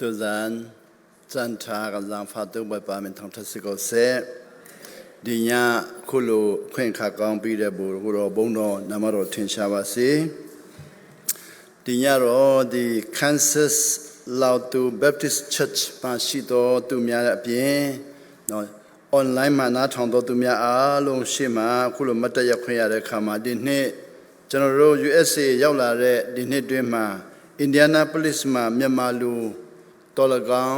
Tu zan zan cha ga zan pha tu ba pa min thong thak si ko se di nya khu lo khwin kha kaung pi de bu ko ro bong do nama ro thin sha ba se di nya ro di Kansas Lao Tu Baptist Church pa shi to tu mya a pyin no online မှာနားထောင်တော်သူများအားလုံးရှေ့မှာခုလိုမတ်တရခွင့်ရတဲ့ခါမှာဒီနှစ်ကျွန်တော်တို့ USA ရောက်လာတဲ့ဒီနှစ်တွင်းမှာ Indianapolis မှာမြန်မာလူတော်လကောင်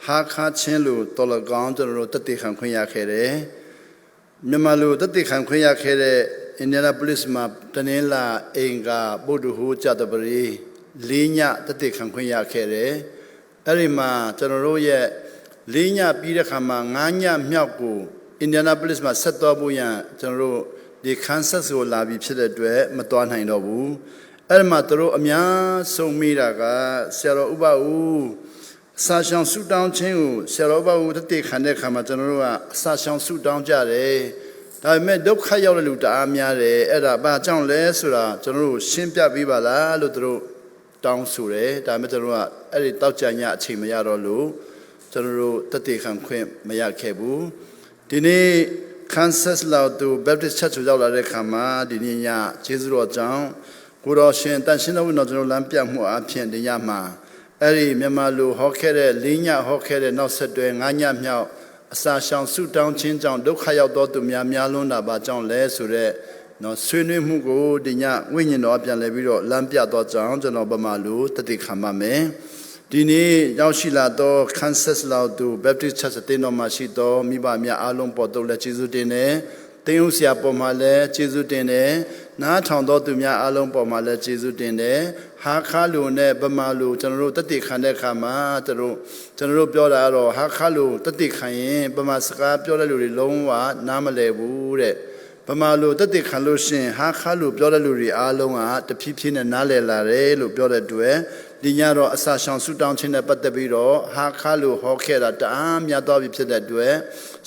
ဟာခါချင်းလူတော်လကောင်ကျွန်တော်တို့တတိခံခွင့်ရခဲ့တယ်မြန်မာလူတတိခံခွင့်ရခဲ့တဲ့ Indianapolis မှာတနင်္လာအင်္ဂါဗုဒ္ဓဟူးကြတပရီ၄ညတတိခံခွင့်ရခဲ့တယ်အဲ့ဒီမှာကျွန်တော်တို့ရဲ့၄ညပြီးတဲ့ခါမှာ9ညမြောက်ကို Indianapolis မှာဆက်သွားဖို့ရန်ကျွန်တော်တို့ဒီ Kansas ကိုလာပြီးဖြစ်တဲ့အတွက်မသွားနိုင်တော့ဘူးအဲ့ဒီမှာသူတို့အများဆုံးမိတာကဆရာတော်ဥပဦးစာရှောင်ဆူတောင်းခြင်းကိုဆရာတော်ဥပဦးတတိခံတဲ့ခါမှာကျွန်တော်တို့ကစာရှောင်ဆူတောင်းကြတယ်ဒါပေမဲ့ဒုက္ခရောက်တဲ့လူတအားများတယ်အဲ့ဒါဘာကြောင့်လဲဆိုတာကျွန်တော်တို့ရှင်းပြပေးပါလားလို့သူတို့တောင်းဆိုတယ်ဒါပေမဲ့ကျွန်တော်တို့ကအဲ့ဒီတောက်ကြညအချိန်မရတော့လို့ကျွန်တော်တို့တတိခံခွင့်မရခဲ့ဘူးဒီနေ့ Kansas Lao Tu Baptist Church ကိုရောက်လာတဲ့ခါမှာဒီနေ့ညကျေးဇူးတော်ကြောင့်ကိုတော်ရှင်တန်ရှင်းတော်ဝိတော်ကျွန်တော်လမ်းပြမှုအဖြစ်ဒီညမှာအဲ့ဒီမြန်မာလူဟောခဲ့တဲ့၄ညဟောခဲ့တဲ့နောက်ဆက်တွဲ၅ညမြောက်အစာရှောင်ဆုတောင်းခြင်းကြောင့်ဒုက္ခရောက်တော်သူများလွန်းတာပါကြောင့်လဲဆိုတဲ့နော်ဆွေးနွေးမှုကိုဒီညဝိညာဉ်တော်ပြန်လဲပြီးတော့လမ်းပြတော်ကြောင့်ကျွန်တော်ဗမာလူတတိခံပါမယ်ဒီနေ့ရောက်ရှိလာတော့ Kansas Lao Tu Baptist Church တင်တော်မှာရှိတော့မိဘများအားလုံးပေါ်တော့လက်ကျေးဇူးတင်တယ်တင်းဦးဆရာပေါ်မှာလည်းကျေးဇူးတင်တယ်နားထောင်တော်သူများအားလုံးပေါ်မှာလည်းကျေးဇူးတင်တယ်ဟာခါလူနဲ့ဗမာလူကျွန်တော်တို့တတိခံတဲ့ခါမှာကျွန်တော်တို့ပြောတာကတော့ဟာခါလူတတိခံရင်ဗမာစကားပြောတဲ့လူတွေလုံးဝနားမလည်ဘူးတဲ့ဗမာလူတတိခံလို့ရှင်ဟာခါလူပြောတဲ့လူတွေအားလုံးကတဖြည်းဖြည်းနဲ့နားလည်လာတယ်လို့ပြောတဲ့အတွက်ဒီညတော့အစာရှောင်ဆူတောင်းခြင်းနဲ့ပတ်သက်ပြီးတော့ဟာခါလူဟောခဲ့တာတအားများသွားပြီဖြစ်တဲ့အတွက်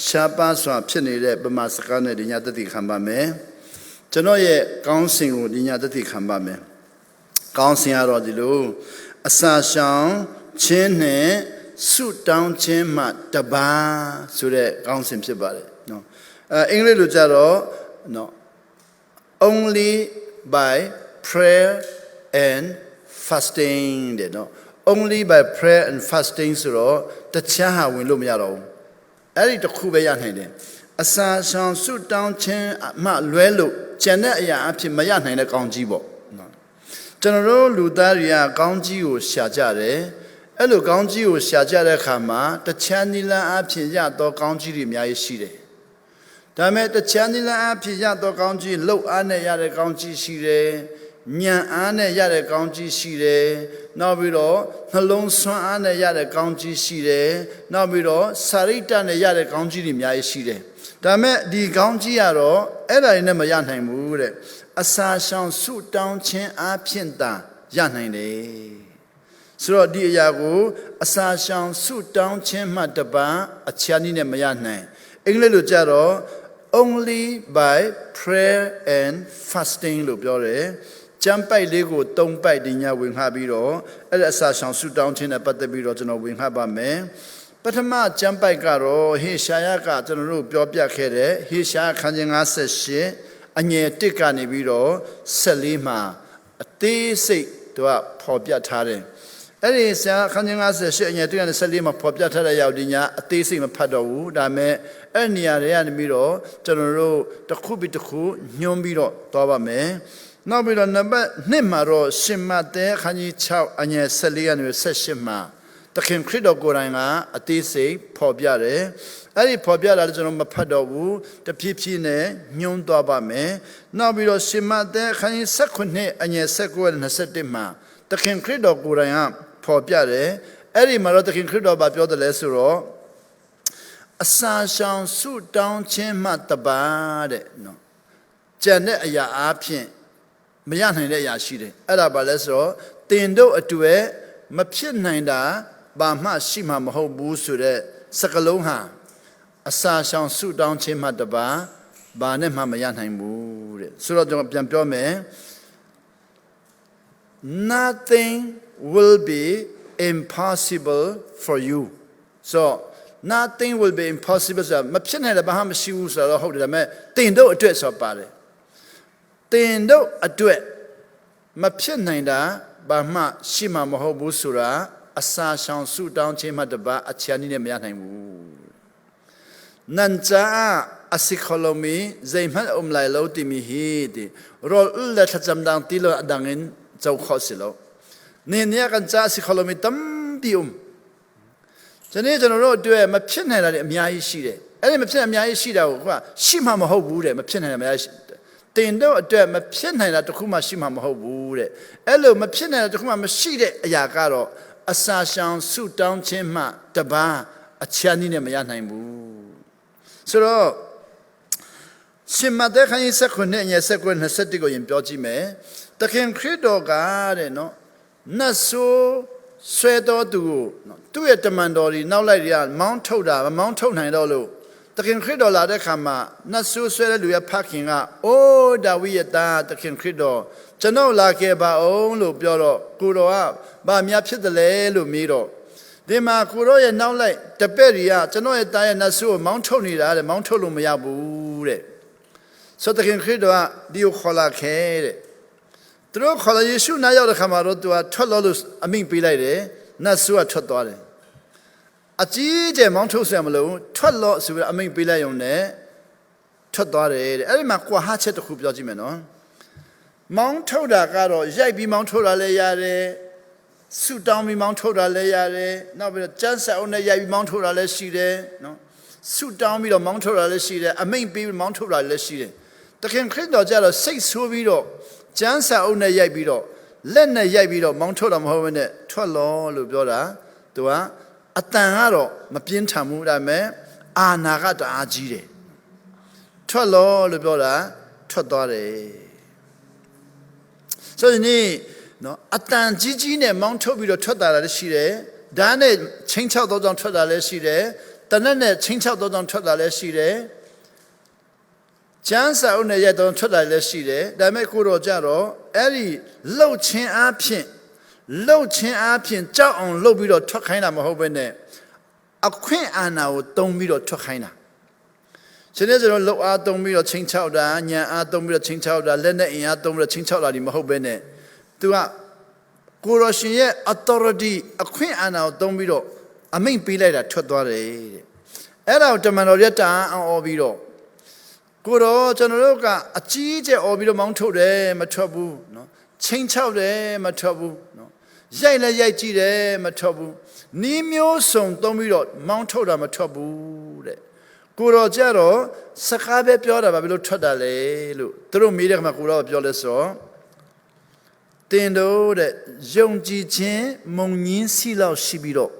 ရှားပါးစွာဖြစ်နေတဲ့ဗမာစကားနဲ့ဒီညတတိခံပါမယ်ကျွန်တော်ရဲ့ကောင်းစဉ်ကိုဒီညတတိခံပါမယ်ကောင်းစဉ်ကတော့ဒီလိုအစာရှောင်ခြင်းနဲ့ဆူတောင်းခြင်းမှတပါးဆိုတဲ့ကောင်းစဉ်ဖြစ်ပါတယ်နော်အင်္ဂလိပ်လိုကြတော့နော် only by prayer and fasting တဲ့နော် only by prayer and fasting ဆိုတော့တခြားဟာဝင်လို့မရတော့ဘူးအဲ့ဒီတစ်ခုပဲရနိုင်တယ်အစာရှောင်ဆုတောင်းခြင်းမှလွဲလို့ကျန်တဲ့အရာအဖြစ်မရနိုင်တဲ့ကောင်းကြီးပေါ့နော်ကျွန်တော်တို့လူသားတွေကကောင်းကြီးကိုရှာကြတယ်အဲ့လိုကောင်းကြီးကိုရှာကြတဲ့အခါမှာတခြားနိလန်းအဖြစ်ရတော့ကောင်းကြီးတွေအများကြီးရှိတယ်ဒါပေမဲ့တခြားနိလန်းအဖြစ်ရတော့ကောင်းကြီးလှုပ်အားနဲ့ရတဲ့ကောင်းကြီးရှိတယ်ဉာဏ်အားနဲ့ရတဲ့ကောင်းကြီးရှိတယ်နောက်ပြီးတော့နှလုံးဆွမ်းအားနဲ့ရတဲ့ကောင်းကြီးရှိတယ်နောက်ပြီးတော့စာရိတ္တနဲ့ရတဲ့ကောင်းကြီးတွေအများကြီးရှိတယ်ဒါမဲ့ဒီကောင်းကြီးကတော့အဲ့ဒါတွေနဲ့မရနိုင်ဘူးတဲ့အစာရှောင်ဆုတောင်းခြင်းအားဖြင့်သာရနိုင်တယ်ဆိုတော့ဒီအရာကိုအစာရှောင်ဆုတောင်းခြင်းမှတပါအခြားနည်းနဲ့မရနိုင်အင်္ဂလိပ်လိုကြတော့ only by prayer and fasting လို့ပြောတယ်ကျမ်းပိုက်လေးကို၃ပိုက်ဒီညဝင်ခပြီးတော့အဲ့ဒါအစာရှောင်ဆုတောင်းခြင်းနဲ့ပတ်သက်ပြီးတော့ကျွန်တော်ဝင်ခပါမယ်ပထမကျမ်းပိုက်ကတော့ဟေရှာယကကျွန်တော်တို့ပြောပြခဲ့တဲ့ဟေရှာယခန်းကြီး58အငယ်1ကနေပြီးတော့14မှာအသေးစိတ်သူကဖော်ပြထားတယ်အဲ့ဒီဆရာခန်းကြီး58အငယ်1ကနေ14မှာဖော်ပြထားတဲ့ရောက်ဒီညအသေးစိတ်မဖတ်တော့ဘူးဒါပေမဲ့အဲ့နေရာတွေကနေပြီးတော့ကျွန်တော်တို့တစ်ခုပြီးတစ်ခုညွှန်းပြီးတော့သွားပါမယ်နောက်ပြီးတော့နံပါတ်2မှာတော့ရှင်မဿဲခန်းကြီး6အငယ်14ကနေ18မှာတခင်ခရစ်တော်ကိုယ်တိုင်ကအသေးစိတ်ဖော်ပြတယ်အဲ့ဒီဖော်ပြတာလည်းကျွန်တော်မဖတ်တော့ဘူးတဖြည်းဖြည်းနဲ့ညွှန်းသွားပါမယ်နောက်ပြီးတော့ရှင်မဿဲခန်းကြီး19အငယ်19နဲ့21မှာတခင်ခရစ်တော်ကိုယ်တိုင်ကဖော်ပြတယ်အဲ့ဒီမှာတော့တခင်ခရစ်တော်ဘာပြောတယ်လဲဆိုတော့အစာရှောင်ဆုတောင်းခြင်းမှတပါတဲ့နော်ကျန်တဲ့အရာအားဖြင့်မရနိုင်တဲ့အရာရှိတယ်အဲ့ဒါဘာလဲဆိုတော့တင်တို့အတွေ့မဖြစ်နိုင်တာဘာမှရှိမှာမဟုတ်ဘူးဆိုတဲ့စကားလုံးဟာအစာရှောင်ဆုတောင်းခြင်းမှတပါဘာနဲ့မှမရနိုင်ဘူးတဲ့ဆိုတော့ကျွန်တော်ပြန်ပြောမယ် nothing will be impossible for you. So nothing will be impossible. So မဖြစ်နိုင်တဲ့ဘာမှမရှိဘူးဆိုတော့ဟုတ်တယ်ဒါပေမဲ့တင်တို့အတွက်ဆိုပါတယ်တင်တို့အတွက်မဖြစ်နိုင်တာဘာမှရှိမှာမဟုတ်ဘူးဆိုတာအစာရှောင်ဆုတောင်းခြင်းမှတပါအချမ်းနည်းနဲ့မရနိုင်ဘူးနန်ချာအစိခလမီဇိမတ်လိုက်လို့တိမီဟီဒီရောလက်ထကြမ်ဒန်တီလိုအဒငင်ဇောခေါ်စီလို့နင်းရကန်ချာအစိခလမီတမ်ပီကျွန်တော်တို့အတွက်မဖြစ်နိုင်တာတွေအများကြီးရှိတယ်အဲ့ဒီမဖြစ်အများကြီးရှိတာကိုကရှိမှမဟုတ်ဘူးတဲ့မဖြစ်နိုင်တာအများကြီးတင်တို့အတွက်မဖြစ်နိုင်တာတခုမှရှိမှမဟုတ်ဘူးတဲ့အဲ့လိုမဖြစ်နိုင်တာတခုမှမရှိတဲ့အရာကတော့အစာရှောင်ဆုတောင်းခြင်းမှတပါအချမ်းနည်းနဲ့မရနိုင်ဘူးဆိုတော့ရှင်မသက်ခန်းကြီး19ည21ကိုရင်ပြောကြည့်မယ်တခင်ခရစ်တော်ကတဲ့နော်နတ်ဆိုးဆွဲတော်သူကိုနော်သူ့ရဲ့တမန်တော်ကြီးနောက်လိုက်ရမောင်းထုတ်တာမမောင်းထုတ်နိုင်တော့လို့တခင်ခရစ်တော်လာတဲ့ခါမှာနတ်ဆိုးဆွဲတဲ့လူရဲ့ဖခင်ကအိုးဒါဝိဒ်ရဲ့သားတခင်ခရစ်တော်ကျွန်တော်လာခဲ့ပါအောင်လို့ပြောတော့ကိုတော်ကဘာများဖြစ်တယ်လဲလို့မေးတော့ဒီမှာကိုတော်ရဲ့နောက်လိုက်တပည့်တွေကကျွန်တော်ရဲ့သားရဲ့နတ်ဆိုးကိုမောင်းထုတ်နေတာတဲ့မောင်းထုတ်လို့မရဘူးတဲ့ဆိုတခင်ခရစ်တော်ကဒီကိုခေါ်လာခဲ့တဲ့သူတို့ခေါ်လာယေရှုနားရောက်တဲ့ခါမှာတော့သူကထွက်လို့အမိန့်ပေးလိုက်တယ်နတ်ဆိုးကထွက်သွားတယ်အကြီးကျယ်မောင်းထုတ်ဆရာမလို့ထွက်လို့ဆိုပြီးအမိန့်ပေးလိုက်ရုံနဲ့ထွက်သွားတယ်တဲ့အဲ့ဒီမှာကွာဟချက်တစ်ခုပြောကြည့်မယ်နော်မောင်းထုတ်တာကတော့ရိုက်ပြီးမောင်းထုတ်တာလည်းရတယ်ဆုတောင်းပြီးမောင်းထုတ်တာလည်းရတယ်နောက်ပြီးတော့ကျန်းစာအုပ်နဲ့ရိုက်ပြီးမောင်းထုတ်တာလည်းရှိတယ်နော်ဆုတောင်းပြီးတော့မောင်းထုတ်တာလည်းရှိတယ်အမိန့်ပေးပြီးမောင်းထုတ်တာလည်းရှိတယ်တခင်ခရစ်တော်ကြတော့စိတ်ဆိုးပြီးတော့ကျန်းစာအုပ်နဲ့ရိုက်ပြီးတော့လက်နဲ့ရိုက်ပြီးတော့မောင်းထုတ်တာမဟုတ်ဘဲနဲ့ထွက်လို့လို့ပြောတာသူကအတန်ကတော့မပြင်းထန်ဘူးဒါပေမဲ့အာနာကတအားကြီးတယ်ထွက်လို့ပြောတာထွက်သွားတယ်ဆိုရင်နော်အတန်ကြီးကြီးနဲ့မောင်းထုတ်ပြီးတော့ထွက်တာလည်းရှိတယ်ဓာတ်နဲ့ချင်းချောက်တော့ကြောင့်ထွက်တာလည်းရှိတယ်တနက်နဲ့ချင်းချောက်တော့ကြောင့်ထွက်တာလည်းရှိတယ်ကျန်းစာအုပ်နဲ့ရိုက်တော့ထွက်တာလည်းရှိတယ်ဒါပေမဲ့ကိုတော့ကြတော့အဲ့ဒီလှုပ်ချင်းအားဖြင့်ကြောက်အောင်လှုပ်ပြီးတော့ထွက်ခိုင်းတာမဟုတ်ဘဲနဲ့အခွင့်အာဏာကိုတုံးပြီးတော့ထွက်ခိုင်းတာရှင်နေကျွန်တော်လှုပ်အားတုံးပြီးတော့ချင်းချောက်တာညံအားတုံးပြီးတော့ချင်းချောက်တာလက်နဲ့အင်အားတုံးပြီးတော့ချင်းချောက်တာဒီမဟုတ်ဘဲနဲ့သူကကိုရရှင်ရဲ့ authority အခွင့်အာဏာကိုတုံးပြီးတော့အမိန့်ပေးလိုက်တာထွက်သွားတယ်တဲ့အဲ့ဒါကိုတမန်တော်ရတာအော်ပြီးတော့ကိုတော့ကျွန်တော်တို့ကအကြီးကျယ်အော်ပြီးတော့မောင်းထုတ်တယ်မထွက်ဘူးနော်ချင်းချောက်တယ်မထွက်ဘူးနော်ရိုက်လည်းရိုက်ကြည့်တယ်မထွက်ဘူးနီးမျိုးစုံသုံးပြီးတော့မောင်းထုတ်တာမထွက်ဘူးတဲ့ကိုတော့ကြတော့စကားပဲပြောတာဘာဖြစ်လို့ထွက်တာလဲလို့သူတို့မေးတဲ့ခါမှာကိုတော့ပြောလဲဆိုတင်တို့တဲ့ယုံကြည်ခြင်းမုံညင်းစီလောက်ရှိပြီးတော့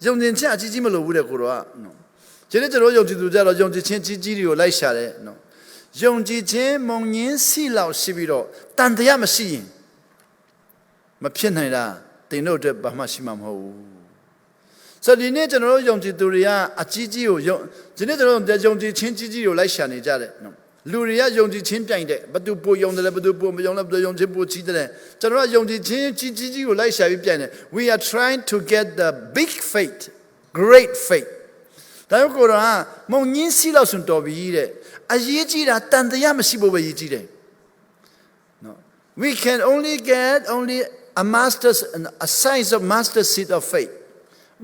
ယုံကြည်ခြင်းအကြီးကြီးမလိုဘူးတဲ့ကိုတော့နော်ဒီနေ့ကျွန်တော်ယုံကြည်သူကြတော့ယုံကြည်ခြင်းကြီးကြီးတွေကိုလိုက်ရှာတယ်နော်ယုံကြည်ခြင်းမုံညင်းစီလောက်ရှိပြီးတော့တန်တရားမရှိရင်မဖြစ်နိုင်တာတင်တို့အတွက်ဘာမှရှိမှာမဟုတ်ဘူးဆိုဒီနေ့ကျွန်တော်တို့ယုံကြည်သူတွေကအကြီးကြီးကိုဒီနေ့ကျွန်တော်တို့ယုံကြည်ခြင်းကြီးကြီးကိုလိုက်ရှာနေကြတယ်နော်လူတွေကယုံကြည်ခြင်းပြိုင်တယ်ဘသူပိုယုံတယ်လဲဘသူပိုမယုံလဲဘသူယုံခြင်းပိုကြီးတယ်ကျွန်တော်တို့ယုံကြည်ခြင်းကြီးကြီးကိုလိုက်ရှာပြီးပြိုင်တယ် we are trying to get the big faith great faith ဒါကြောင့်ကိုယ်တော်ကမုံညင်းစီလောက်စွန်တော်ပြီတဲ့အရေးကြီးတာတန်တရားမရှိဖို့ပဲအရေးကြီးတယ်နော် we can only get a master's a signs of master seed of faith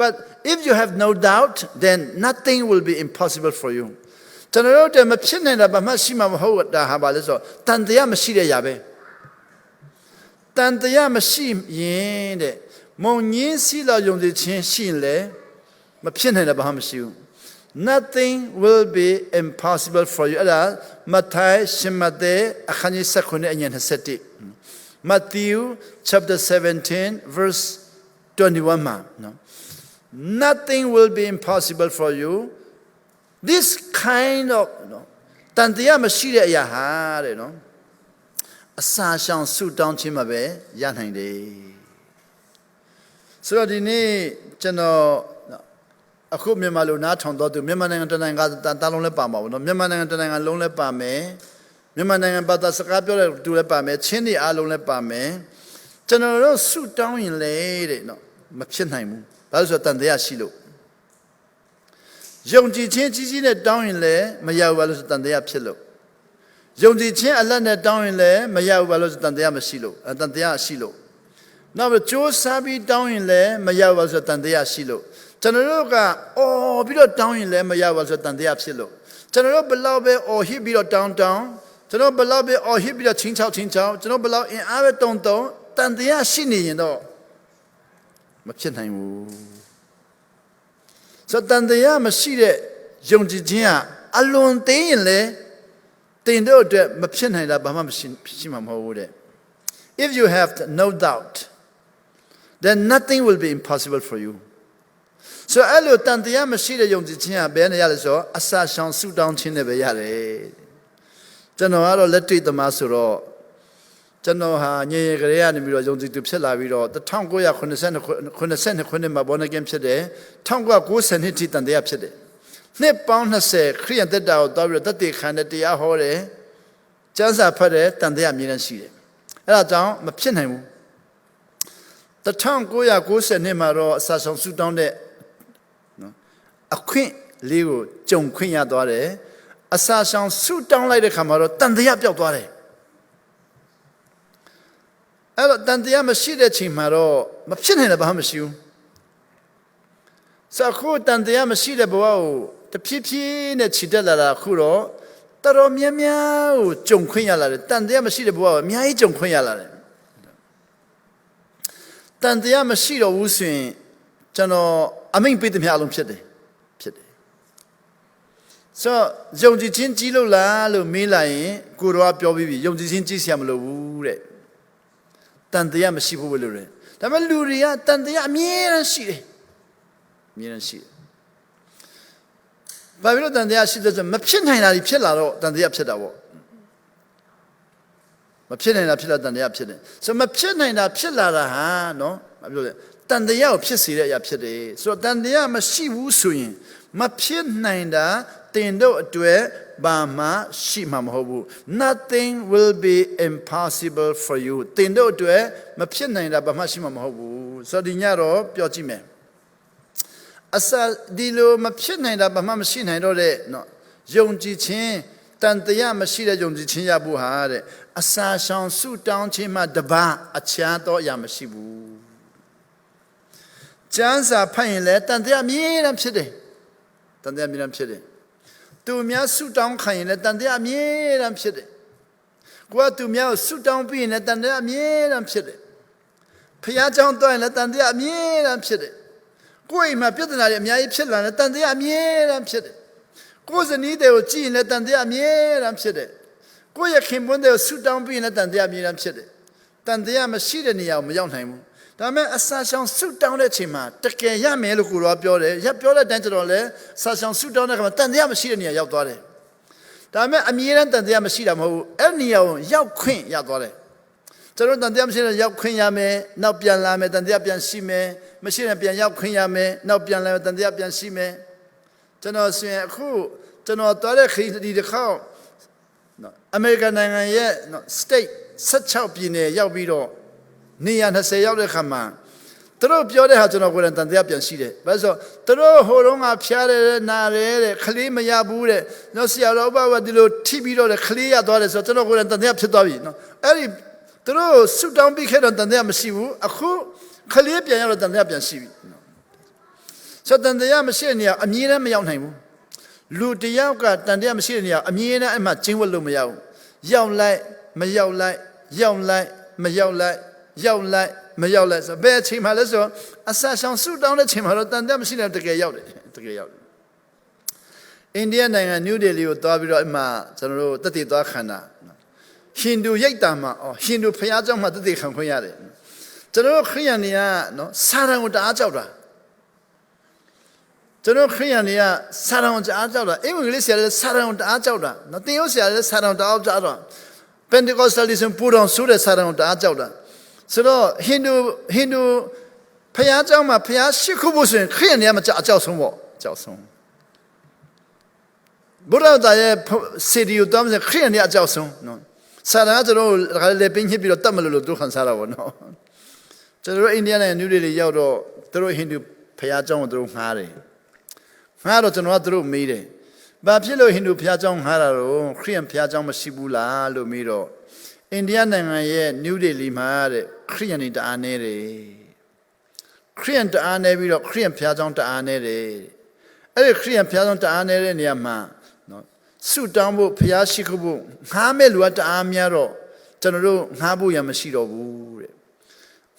but if you have no doubt then nothing will be impossible for you ကျွန်တော်တို့မဖြစ်နိုင်တာဘာမှရှိမှာမဟုတ်တာဟာပါလဲဆိုတော့တန်တရားမရှိတဲ့ຢာပဲတန်တရားမရှိရင်တဲ့မုံညင်းစီလောက်ယုံကြည်ခြင်းရှိရင်လေမဖြစ်နိုင်တာဘာမှမရှိဘူးNothing will be impossible for you. အဲ့ဒါမဿဲရှင်မဿဲအခန်းကြီး19အငယ်27 Matthew chapter 17 verse 21မှာနော် Nothing will be impossible for you. This kind of နော်တန်တရားမရှိတဲ့အရာဟာတဲ့နော်အစာရှောင်ဆုတောင်းခြင်းမှာပဲရနိုင်တယ်ဆိုတော့ဒီနေ့ကျွန်တော်အခုမြန်မာလူနားထောင်တော့သူမြန်မာနိုင်ငံတနိုင်ငံတာလုံးလဲပါမှာပေါ့နော်မြန်မာနိုင်ငံတနိုင်ငံလုံးလဲပါမယ်မြန်မာနိုင်ငံဘာသာစကားပြောတဲ့သူလဲပါမယ်ချင်းတွေအားလုံးလဲပါမယ်ကျွန်တော်တို့ဆုတောင်းရင်လေတဲ့နော် မဖြစ်နိုင်ဘူးဘာလို့ဆိုတော့တန်တရားရှိလို့ယုံကြည်ခြင်းကြီးကြီးနဲ့တောင်းရင်လည်းမရဘူးဘာလို့ဆိုတန်တရားဖြစ်လို့ယုံကြည်ခြင်းအလတ်နဲ့တောင်းရင်လည်းမရဘူးဘာလို့ဆိုတန်တရားမရှိလို့တန်တရားရှိလို့နောက်ပြီးကြိုးစားပြီးတောင်းရင်လည်းမရဘူးဘာလို့ဆိုတန်တရားရှိလို့ကျွန်တော်တို့ကအော်ပြီးတော့တောင်းရင်လည်းမရဘူးဘာလို့ဆိုတန်တရားဖြစ်လို့ကျွန်တော်တို့ဘလောက်ပဲအော်ဟစ်ပြီးတော့တောင်းကျွန်တော်ဘလောက်ပဲအော်ဟစ်ပြီးတော့ချင်းချောက်ကျွန်တော်ဘလောက်အင်အားပဲတုံတန်တရားရှိနေရင်တော့မဖြစ်နိုင်ဘူးဆိုတန်တရားမရှိတဲ့ယုံကြည်ခြင်းကအလွန်သေးရင်လေတင်တို့အတွက်မဖြစ်နိုင်တာဘာမှမရှိမှာမဟုတ်ဘူးတဲ့ If you have no doubt then nothing will be impossible for you so အဲ့လိုတန်တရားမရှိတဲ့ယုံကြည်ခြင်းကဘယ်နဲ့ရလဲဆိုတော့အစာရှောင်ဆုတောင်းခြင်းနဲ့ပဲရတယ်ကျွန်တော်ကတော့လက်တွေ့သမားဆိုတော့ကျွန်တော်ဟာငယ်ငယ်ကလေးကနေပြီးတော့ယုံကြည်သူဖြစ်လာပြီးတော့1982ခုနှစ်မှာဘောနကင်ဖြစ်တယ်1990နှစ်ထိတန်တရားဖြစ်တယ်နှစ်ပေါင်း20ခရစ်ယာန်သက်တာကိုတောက်ပြီးတော့တသက်ခံတဲ့တရားဟောတယ်ကျမ်းစာဖတ်တယ်တန်တရားအမြဲတမ်းရှိတယ်အဲ့ဒါကြောင့်မဖြစ်နိုင်ဘူး1990နှစ်မှာတော့အစာဆောင်ဆုတောင်းတဲ့နော်အခွင့်လေးကိုကြုံခွင့်ရသွားတယ်အစာဆောင်ဆုတောင်းလိုက်တဲ့ခါမှာတော့တန်တရားပျောက်သွားတယ်အဲ့တော့တန်တရားမရှိတဲ့ချိန်မှာတော့မဖြစ်နိုင်တယ်ဘာမှမရှိဘူးဆိုအခုတန်တရားမရှိတဲ့ဘဝကိုတဖြည်းဖြည်းနဲ့ခြိတက်လာတာအခုတော့တော်တော်များများကိုကြုံခွင့်ရလာတယ်တန်တရားမရှိတဲ့ဘဝကိုအများကြီးကြုံခွင့်ရလာတယ်တန်တရားမရှိတော့ဘူးဆိုရင်ကျွန်တော်အမိန့်ပေးသမျှအလုံးဖြစ်တယ်ဆိုယုံကြည်ခြင်းကြီးလို့လားလို့မေးလိုက်ရင်ကိုတော်ကပြောပြီးပြီယုံကြည်ခြင်းကြီးစရာမလိုဘူးတဲ့တန်တရားမရှိဘူးလို့လေဒါပေမဲ့လူတွေကတန်တရားအမြဲတမ်းရှိတယ်အမြဲတမ်းရှိတယ်ဘာဖြစ်လို့တန်တရားရှိတဲ့ဆိုမဖြစ်နိုင်တာဖြစ်လာတော့တန်တရားဖြစ်တာပေါ့မဖြစ်နိုင်တာဖြစ်လာတန်တရားဖြစ်တယ်ဆိုမဖြစ်နိုင်တာဖြစ်လာတာဟာနော်မပြောလဲတန်တရားကိုဖြစ်စေတဲ့အရာဖြစ်တယ်ဆိုတော့တန်တရားမရှိဘူးဆိုရင်မဖြစ်နိုင်တာတင်တို့အတွက်ဘာမှရှိမှာမဟုတ်ဘူး nothing will be impossible for you တင်တို့အတွက်မဖြစ်နိုင်တာဘာမှရှိမှာမဟုတ်ဘူးဆိုတော့ဒီညတော့ပြောကြည့်မယ်အစဒီလိုမဖြစ်နိုင်တာဘာမှမရှိနိုင်တော့တဲ့နော်ယုံကြည်ခြင်းတန်တရားမရှိတဲ့ယုံကြည်ခြင်းရဖို့ဟာတဲ့အစာရှောင်ဆုတောင်းခြင်းမှတပါအခြားသောအရာမရှိဘူးကျမ်းစာဖတ်ရင်လည်းတန်တရားအမြဲတမ်းဖြစ်တယ်တန်တရားအမြဲတမ်းဖြစ်တယ်သူများဆုတောင်းခံရင်လည်းတန်တရားအမြဲတမ်းဖြစ်တယ်ကိုကသူများကိုဆုတောင်းပြီးရင်လည်းတန်တရားအမြဲတမ်းဖြစ်တယ်ဖခင်ကြောင့်တွားရင်လည်းတန်တရားအမြဲတမ်းဖြစ်တယ်ကိုယ်အိမ်မှာပြဿနာတွေအများကြီးဖြစ်လာတယ်တန်တရားအမြဲတမ်းဖြစ်တယ်ကိုယ်ဇနီးတွေကိုကြည့်ရင်လည်းတန်တရားအမြဲတမ်းဖြစ်တယ်ကိုယ့်ရဲ့ခင်ပွန်းတွေကိုဆုတောင်းပြီးရင်လည်းတန်တရားအမြဲတမ်းဖြစ်တယ်တန်တရားမရှိတဲ့နေရာကိုမရောက်နိုင်ဘူးဒါပေမဲ့အစာရှောင်ဆုတောင်းတဲ့အချိန်မှာတကယ်ရမယ်လို့ကိုယ်တော်ပြောတယ်ပြောတဲ့အတိုင်းကျွန်တော်လည်းအစာရှောင်ဆုတောင်းတဲ့အခါမှာတန်တရားမရှိတဲ့နေရာရောက်သွားတယ်ဒါပေမဲ့အမြဲတမ်းတန်တရားမရှိတာမဟုတ်ဘူးအဲ့နေရာကိုရောက်ခွင့်ရသွားတယ်ကျွန်တော်တန်တရားမရှိတဲ့ရောက်ခွင့်ရမယ်နောက်ပြန်လာမယ်တန်တရားပြန်ရှိမယ်မရှိရင်ပြန်ရောက်ခွင့်ရမယ်နောက်ပြန်လာမယ်တန်တရားပြန်ရှိမယ်ကျွန်တော်ဆိုရင်အခုကျွန်တော်တော်တဲ့ခရီးဒီတစ်ခေါက်အမေရိကန်နိုင်ငံရဲ့ state 16ပြည်နယ်ရောက်ပြီးတော့နေရာ20ရောက်တဲ့ခါမှာသူတို့ပြောတဲ့ဟာကျွန်တော်ကိုယ်တိုင်တန်တရားပြန်ရှိတယ်ဘာလို့ဆိုသူတို့ဟိုတုန်းကဖျားတယ်နာတယ်တဲ့ခလေးမရဘူးတဲ့နော်ဆရာတော်ဘာဒီလိုထိပြီးတော့ခလေးရသွားတယ်ဆိုတော့ကျွန်တော်ကိုယ်တိုင်တန်တရားဖြစ်သွားပြီနော်အဲ့ဒီသူတို့ဆူတောင်းပြီးခဲ့တော့တန်တရားမရှိဘူးအခုခလေးပြန်ရောက်တော့တန်တရားပြန်ရှိပြီနော်ဆိုတော့တန်တရားမရှိတဲ့နေရာအမြဲတမ်းမရောက်နိုင်ဘူးလူတယောက်ကတန်တရားမရှိတဲ့နေရာအမြဲတမ်းအဲ့မှာကျင်းဝတ်လို့မရဘူးရောက်လိုက်မရောက်လိုက်ရောက်လိုက်မရောက်လိုက်ရောက်လိုက်မရောက်လိုက်ဆိုဘယ်အချိန်မှလဲဆိုအစာရှောင်ဆုတောင်းတဲ့ချိန်မှာတော့တန်တရားမရှိတဲ့တကယ်ရောက်တယ်တကယ်ရောက်တယ်အိန္ဒိယနိုင်ငံနယူးဒေလီကိုသွားပြီးတော့အမှကျွန်တော်တို့တတိသွားခန္ဓာဟိန္ဒူရိတ်တာမှာဟိန္ဒူဘုရားကျောင်းမှာတတိခံခွင့်ရတယ်ကျွန်တော်တို့ခရိယန်တွေကနော်စာရန်ကိုတအားကြောက်တာကျွန်တော်ခရိယန်တွေကစာရန်ကိုတအားကြောက်တာအင်္ဂလိပ်ဆရာတွေစာရန်ကိုတအားကြောက်တာနော်သင်ရိုးဆရာတွေစာရန်ကိုတအားကြောက်တာPentecostalism ပူတော်ဆိုတဲ့စာရန်ကိုတအားကြောက်တာဆိုတော့ဟိန္ဒူဖျားเจ้าမှာဖျားရှိခုဖို့ဆိုရင်ခရိယန်တွေကမကြောက်ဆုံးပေါ့ကြောက်ဆုံးဘုရားသားရဲ့စီဒီယိုတောင်းစခရိယန်တွေအကြောက်ဆုံးနော်စာရန်ကကျွန်တော်လည်းပင်းညစ်ပြီးတော့တတ်မလို့သူခံစားတာပေါ့နော် 저도 인디아나 뉴델리ရောက်တော့ သူတို့ Hindu ဖျားเจ้าကို သူတို့ ငှားတော့ ကျွန်တော်က သူတို့ မေးတယ် ဘာဖြစ်လို့ Hindu ဖျားเจ้า ငှားတာတော့ ခရစ်ယာန် ဖျားเจ้า မရှိဘူးလား လို့ မေးတော့ အိန္ဒိယနိုင်ငံရဲ့ New Delhi မှာတဲ့ ခရစ်ယာန်တွေ တအားနည်းတယ် ခရစ်ယာန် တအားနည်းပြီးတော့ ခရစ်ယာန် ဖျားเจ้า တအားနည်းတယ် အဲ့ဒီ ခရစ်ယာန် ဖျားเจ้า တအားနည်းတဲ့ နေရာမှာ နော် ဆုတောင်းဖို့ ဖျားရှိခိုးဖို့ ငှားမဲ့လူက တအားများတော့ ကျွန်တော်တို့ ငှားဖို့ရမရှိတော့ဘူးတဲ့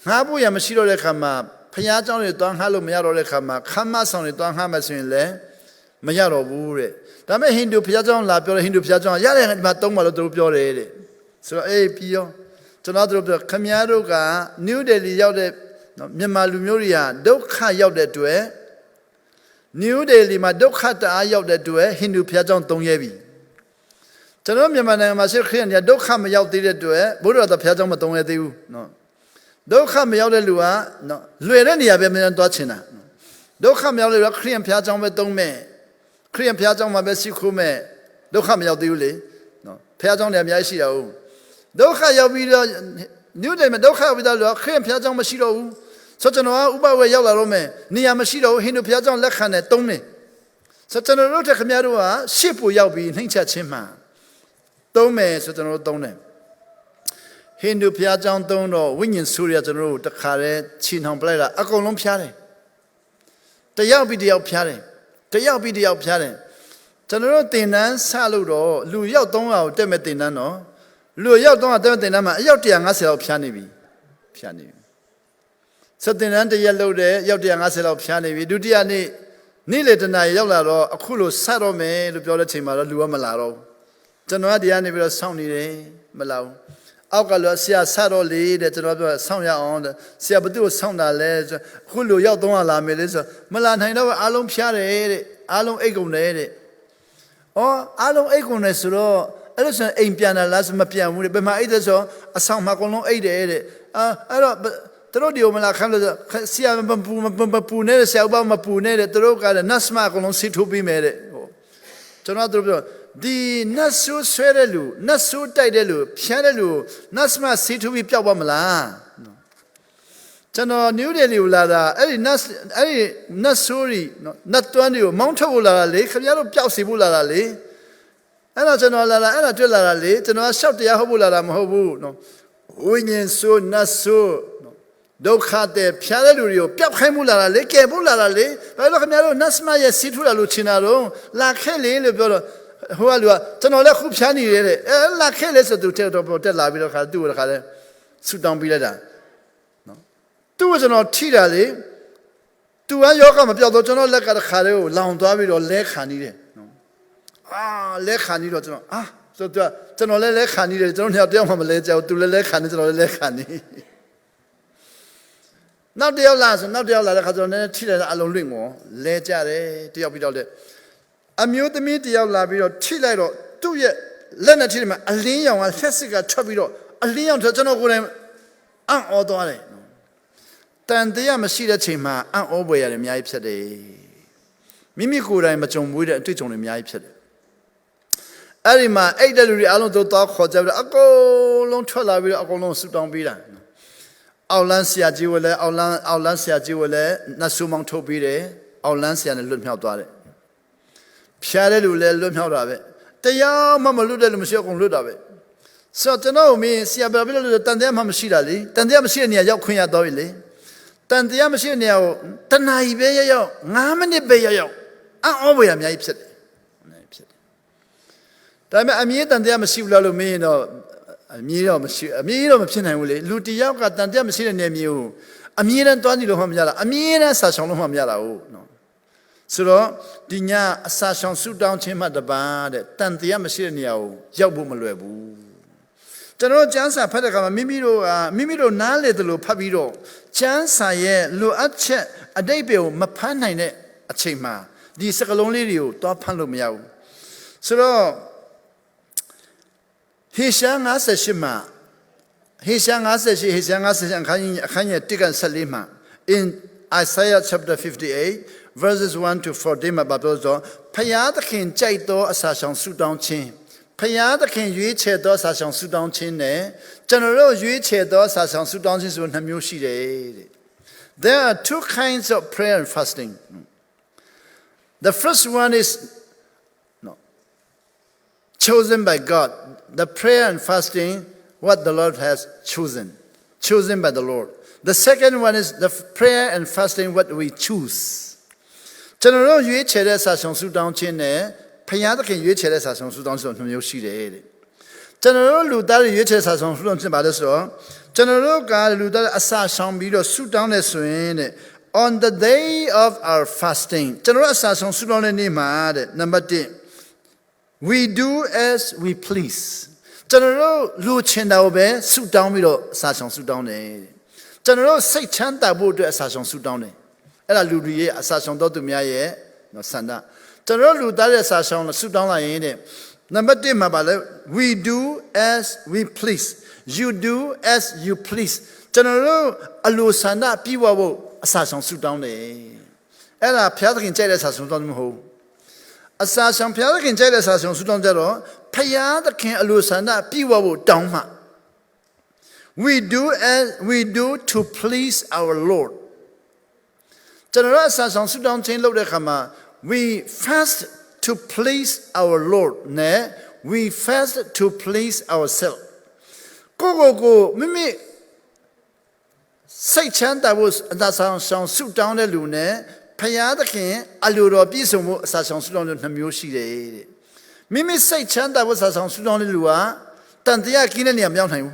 ငှားဖို့ရမရှိတော့တဲ့အခါမှာ ဖျားเจ้าတွေ သွားငှားလို့ မရတော့တဲ့အခါမှာ ခမ်းမဆောင်တွေ သွားငှားမယ်ဆိုရင်လည်း မရတော့ဘူးတဲ့ ဒါပေမဲ့ ဟိန္ဒူ ဖျားเจ้า လာပြောတယ် ဟိန္ဒူ ဖျားเจ้า ရတယ် ဒီမှာ သုံးပါလို့ သူတို့ ပြောတယ်တဲ့ ဆိုတော့ အေးပြီးရော ကျွန်တော်တို့ ပြော ခင်ဗျားတို့က New Delhi ရောက်တဲ့ မြန်မာလူမျိုးတွေက ဒုက္ခရောက်တဲ့အတွက် New Delhi မှာ ဒုက္ခတအားရောက်တဲ့အတွက် ဟိန္ဒူ ဖျားเจ้า သုံးရဲပြီ ကျွန်တော် မြန်မာနိုင်ငံမှာ ရှိခရစ်ယာန်တွေက ဒုက္ခမရောက်သေးတဲ့အတွက် ဘုရားတော် ဖျားเจ้า မသုံးရသေးဘူး နော် ဒုက္ခမရောက်တဲ့လူက နော် လွယ်တဲ့နေရာပဲ အများကြီးသွားချင်တာ ဒုက္ခမရောက်တဲ့လူက ခရစ်ယာန် ဖျားเจ้า ပဲ သုံးမယ် ခရစ်ယာန် ဖျားเจ้า မှာပဲ ရှိခိုးမယ် ဒုက္ခမရောက်သေးဘူးလေ နော် ဖျားเจ้า တွေ အများကြီးရှိတာဟုတ် ဒုက္ခရောက်ပြီးတော့ New Delhi မှာ ဒုက္ခရောက်ပြီးတော့ ခရစ်ယာန် ဖျားเจ้า မရှိတော့ဘူး ဆိုတော့ ကျွန်တော်က ဥပဝေ ရောက်လာတော့မယ် နေရာမရှိတော့ဘူး ဟိန္ဒူ ဖျားเจ้า လက်ခံတယ် သုံးတယ် ဆိုတော့ ကျွန်တော်တို့ ခင်ဗျားတို့က ရှစ်ပူရောက်ပြီး နှိမ့်ချက်ခြင်းမှာ သုံးမယ် ဆိုတော့ ကျွန်တော်တို့ သုံးတယ် ဟိန္ဒူ ဖျားเจ้า သုံးတော့ ဝိညာဉ်ဆိုးတွေက ကျွန်တော်တို့ တခါတည်း ချီနှောင်ပလိုက်တာ အကုန်လုံး ဖျားတယ် တယောက်ပြီး တယောက် ဖျားတယ် တယောက်ပြီး တယောက် ဖျားတယ် ကျွန်တော်တို့ သင်တန်း စလို့တော့ လူရောက် 300 ကို တက်မဲ့ သင်တန်းတော့ လူရောက် 300 တက်မဲ့ သင်တန်းမှာ အယောက် 150 လောက် ဖျားနေပြီ ဖျားနေပြီ ဆိုသင်တန်း တစ်ရက်လုပ်တယ် အယောက် 150 လောက် ဖျားနေပြီ ဒုတိယနေ့ နေ့လေ တနာရီ ရောက်လာတော့ အခုလို စတော့မယ်လို့ ပြောတဲ့ချိန်မှာတော့ လူက မလာတော့ဘူး ကျွန်တော်က ဒီကနေပြီးတော့ စောင့်နေတယ် မလာဘူး အောက်ကလည်း ဆရာ စတော့လေတဲ့ ကျွန်တော်ပြော စောင့်ရအောင်တဲ့ ဆရာ ဘယ်သူ့ကို စောင့်တာလဲ အခုလူရောက် 300 လာမယ်လေ ဆို မလာနိုင်တော့ အားလုံး ဖျားတယ်တဲ့ အားလုံး အိတ်ကုန်တယ်တဲ့ အားလုံး အိတ်ကုန်တယ် ဆိုတော့ အဲ့လိုဆိုရင် အိမ်ပြန်တာလား ဆို မပြန်ဘူးတဲ့ ဘယ်မှာ အိတ်တယ်ဆို အဆောင်မှာ အကုန်လုံး အိတ်တယ်တဲ့ အဲ့တော့ သူတို့ ဒီကို မလာခိုင်းလို့ ဆရာ မပူနဲ့တဲ့ ဆရာ ဥပမပူနဲ့တဲ့ သူတို့ကလည်း နတ်စမ အကုန်လုံး ဆေးထိုးပေးမယ်တဲ့ ကျွန်တော်တို့ ပြော ဒီနတ်ဆိုးဆွဲတဲ့လူနတ်ဆိုးတိုက်တဲ့လူဖျားတဲ့လူနတ်စမဆေးထိုးပြီးပျောက်သွားမလားကျွန်တော် New Delhi ကိုလာတာအဲ့ဒီနတ်ဆိုးတွေနတ်တွန်းတွေကိုမောင်းထုတ်ဖို့လာတာလေခင်ဗျားတို့ပျောက်စီဖို့လာတာလေအဲ့တော့ကျွန်တော်လာတာအဲ့ဒါတွေ့လာတာလေကျွန်တော်ကရှောက်တရားဟုတ်ဖို့လာတာမဟုတ်ဘူးနော်ဝိညာဉ်ဆိုးနတ်ဆိုးဒုက္ခတဲ့ဖျားတဲ့လူတွေကိုပျောက်ခိုင်းမှုလာတာလေကယ်ဖို့လာတာလေဘာလို့ခင်ဗျားတို့နတ်စမရဲ့ဆေးထိုးတာလို့ချင်တာတော့လာခဲ့လေလို့ပြောတော့ဟိုကလူကကျွန်တော်လည်းခုဖျားနေတယ်တဲ့လာခဲ့လေဆိုသူတက်လာပြီးတော့ခါသူ့ကိုခါလဲဆူတောင်းပြီးလိုက်တာနော်သူ့ကိုကျွန်တော်ထိတာလေသူကယောဂမပြောက်တော့ကျွန်တော်လက်ကတခါလေးကိုလောင်သွားပြီးတော့လဲခံနေတယ်နော်လဲခံနေတော့ကျွန်တော်ဆိုတော့ကျွန်တော်လည်းလဲခံနေတယ်ကျွန်တော်တယောက်မှမလဲကြောက်သူလည်းလဲခံနေကျွန်တော်လည်းလဲခံနေနောက်တယောက်လာဆိုနောက်တယောက်လာတဲ့ခါကျွန်တော်လည်းထိလိုက်တာအလုံးလွင့်ကိုလဲကြတယ်တယောက်ပြီးတော့လေအမျိုးသမီးတယောက်လာပြီးတော့ထိလိုက်တော့သူ့ရဲ့လက်နဲ့ထိတယ်မှာအလင်းရောင်ကဆက်စစ်ကထွက်ပြီးတော့အလင်းရောင်ကျွန်တော်ကိုယ်တိုင်အံ့ဩသွားတယ်တန်တရားမရှိတဲ့ချိန်မှာအံ့ဩပွေရတယ်အများကြီးဖြစ်တယ်မိမိကိုယ်တိုင်မကြုံဘူးတဲ့အတွေ့အကြုံတွေအများကြီးဖြစ်တယ်အဲ့ဒီမှာအဲ့တဲ့လူတွေအားလုံးတို့တော့ခေါ်ကြပြီးတော့အကုန်လုံးထွက်လာပြီးတော့အကုန်လုံးဆူတောင်းပေးတာအောက်လန်းဆရာကြီးဝလည်းအောက်လန်းဆရာကြီးဝလည်းနတ်ဆူမောင်ထုတ်ပြီးတယ်အောက်လန်းဆရာနဲ့လွတ်မြောက်သွားတယ်ဖျားတဲ့လူလည်းလွတ်မြောက်တာပဲတရားမှမလွတ်တဲ့လူမရှိအကုန်လွတ်တာပဲဆိုတော့ကျွန်တော်မင်းဆရာပြောပြလို့တန်တရားမှမရှိတာလေတန်တရားမရှိတဲ့နေရာရောက်ခွင့်ရတော့ပြီလေတန်တရားမရှိတဲ့နေရာကိုတဏှာကြီးပဲရောက်9မိနစ်ပဲရောက်အံ့ဩဖွယ်အများကြီးဖြစ်တယ်ဖြစ်တယ်ဒါပေမဲ့အမြဲတန်တရားမရှိဘူးလားလို့မင်းတော့အမြဲတော့မရှိအမြဲတော့မဖြစ်နိုင်ဘူးလေလူတယောက်ကတန်တရားမရှိတဲ့နေရာမျိုးအမြဲတမ်းတွားကြည့်လို့မှမရတာအမြဲတမ်းဆာဆောင်လို့မှမရတာဟုတ်နော်ဆိုတော့ဒီညအစာဆောင်ဆူတောင်းခြင်းမှတပါတဲ့တန်တရားမရှိတဲ့နေရာကိုရောက်ဖို့မလွယ်ဘူးကျွန်တော်ကျမ်းစာဖတ်တဲ့အခါမှာမိမိတို့နားလေတယ်လို့ဖတ်ပြီးတော့ကျမ်းစာရဲ့လိုအပ်ချက်အတိတ်ပဲကိုမဖတ်နိုင်တဲ့အချိန်မှာဒီစကားလုံးလေးတွေကိုတွားဖတ်လို့မရဘူးဆိုတော့ဟေရှာ58မှာဟေရှာ58အခန်းကြီး1ကန်14မှာ in Isaiah chapter 58 verses 1 to 4 မှာပြောတော့ဖယားသခင်ကြိုက်သောအစာဆောင်ဆူတောင်းခြင်း Payada can you chair those as on Sudan Chine, General you chair those as on Sudan is when Hamushi. There are two kinds of prayer and fasting. The first one is chosen by God. The prayer and fasting, what the Lord has chosen by the Lord. The second one is the prayer and fasting, what we choose. General you chair those as on Sudan Chine. Payada can you chair as on Sudan from Yoshi. General Ludar you chair as on Sudan Badaso. General God Ludar Assassin Bido Sudan Swin on the day of our fasting. General Assassin Sudan Nimad. Number 10. We do as we please. General Luchendaube Sudan Bido Sasson Sudan. General say Chanta Buddha Assassin Sudan. Ella Ludia Assassin Dotumiaye, no Sanda. General Ludaria Sasson Sudan. Number 10, Mabale, we do as we please. You do as you please. General Alusanda Piwabo Assassin Sudan. Ella Piakin Jada Sudan Ho. Assassin Piakin Jada Sudan Zero, Payada King Alusanda Piwabo Dama. We do to please our Lord. General Assassin Sudan Chain Lodekama. We fast to please our Lord. Ne, we fast to please ourselves. Go, Mimi. Say chanta was that sound suit down the lune. Payada king, Aluro Bisomo, Sasson Sudan Namushi. Mimi say chanta was a sound Sudan Lua, Tantia Kinaniam Young.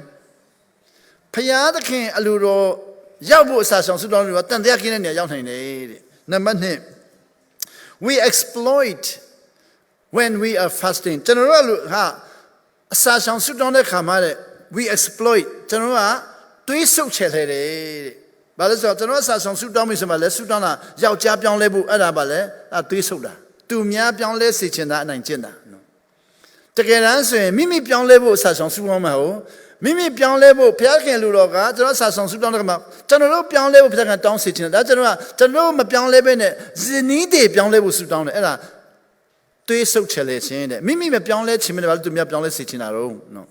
Payada king, Aluro Yabu Sasson Sudan Lua, Tantia Kinania Young. Number 10. We exploit when we are fasting. General, Sasson Sudan Kamare, we exploit. General, do you so chatted? But as a general Sasson Sudan is a Sudana, Yao Japion Lebu, Arabale, at Twisoda. Do Mia Pion Le Sichena and Jena. To get answer, Mimi Pion Lebu, Sasson Sudan. Mimi Pion Lebu, Piakin Luroga, General Sasson Sudan. General Pion Lebu, Piakan Town Sitting. That General Pion Lebene, Zenide Pion Lebu Sudan. Ella, do you so challenge? Mimi Pion Le Chimel to Mia Pion Le Sitting. No.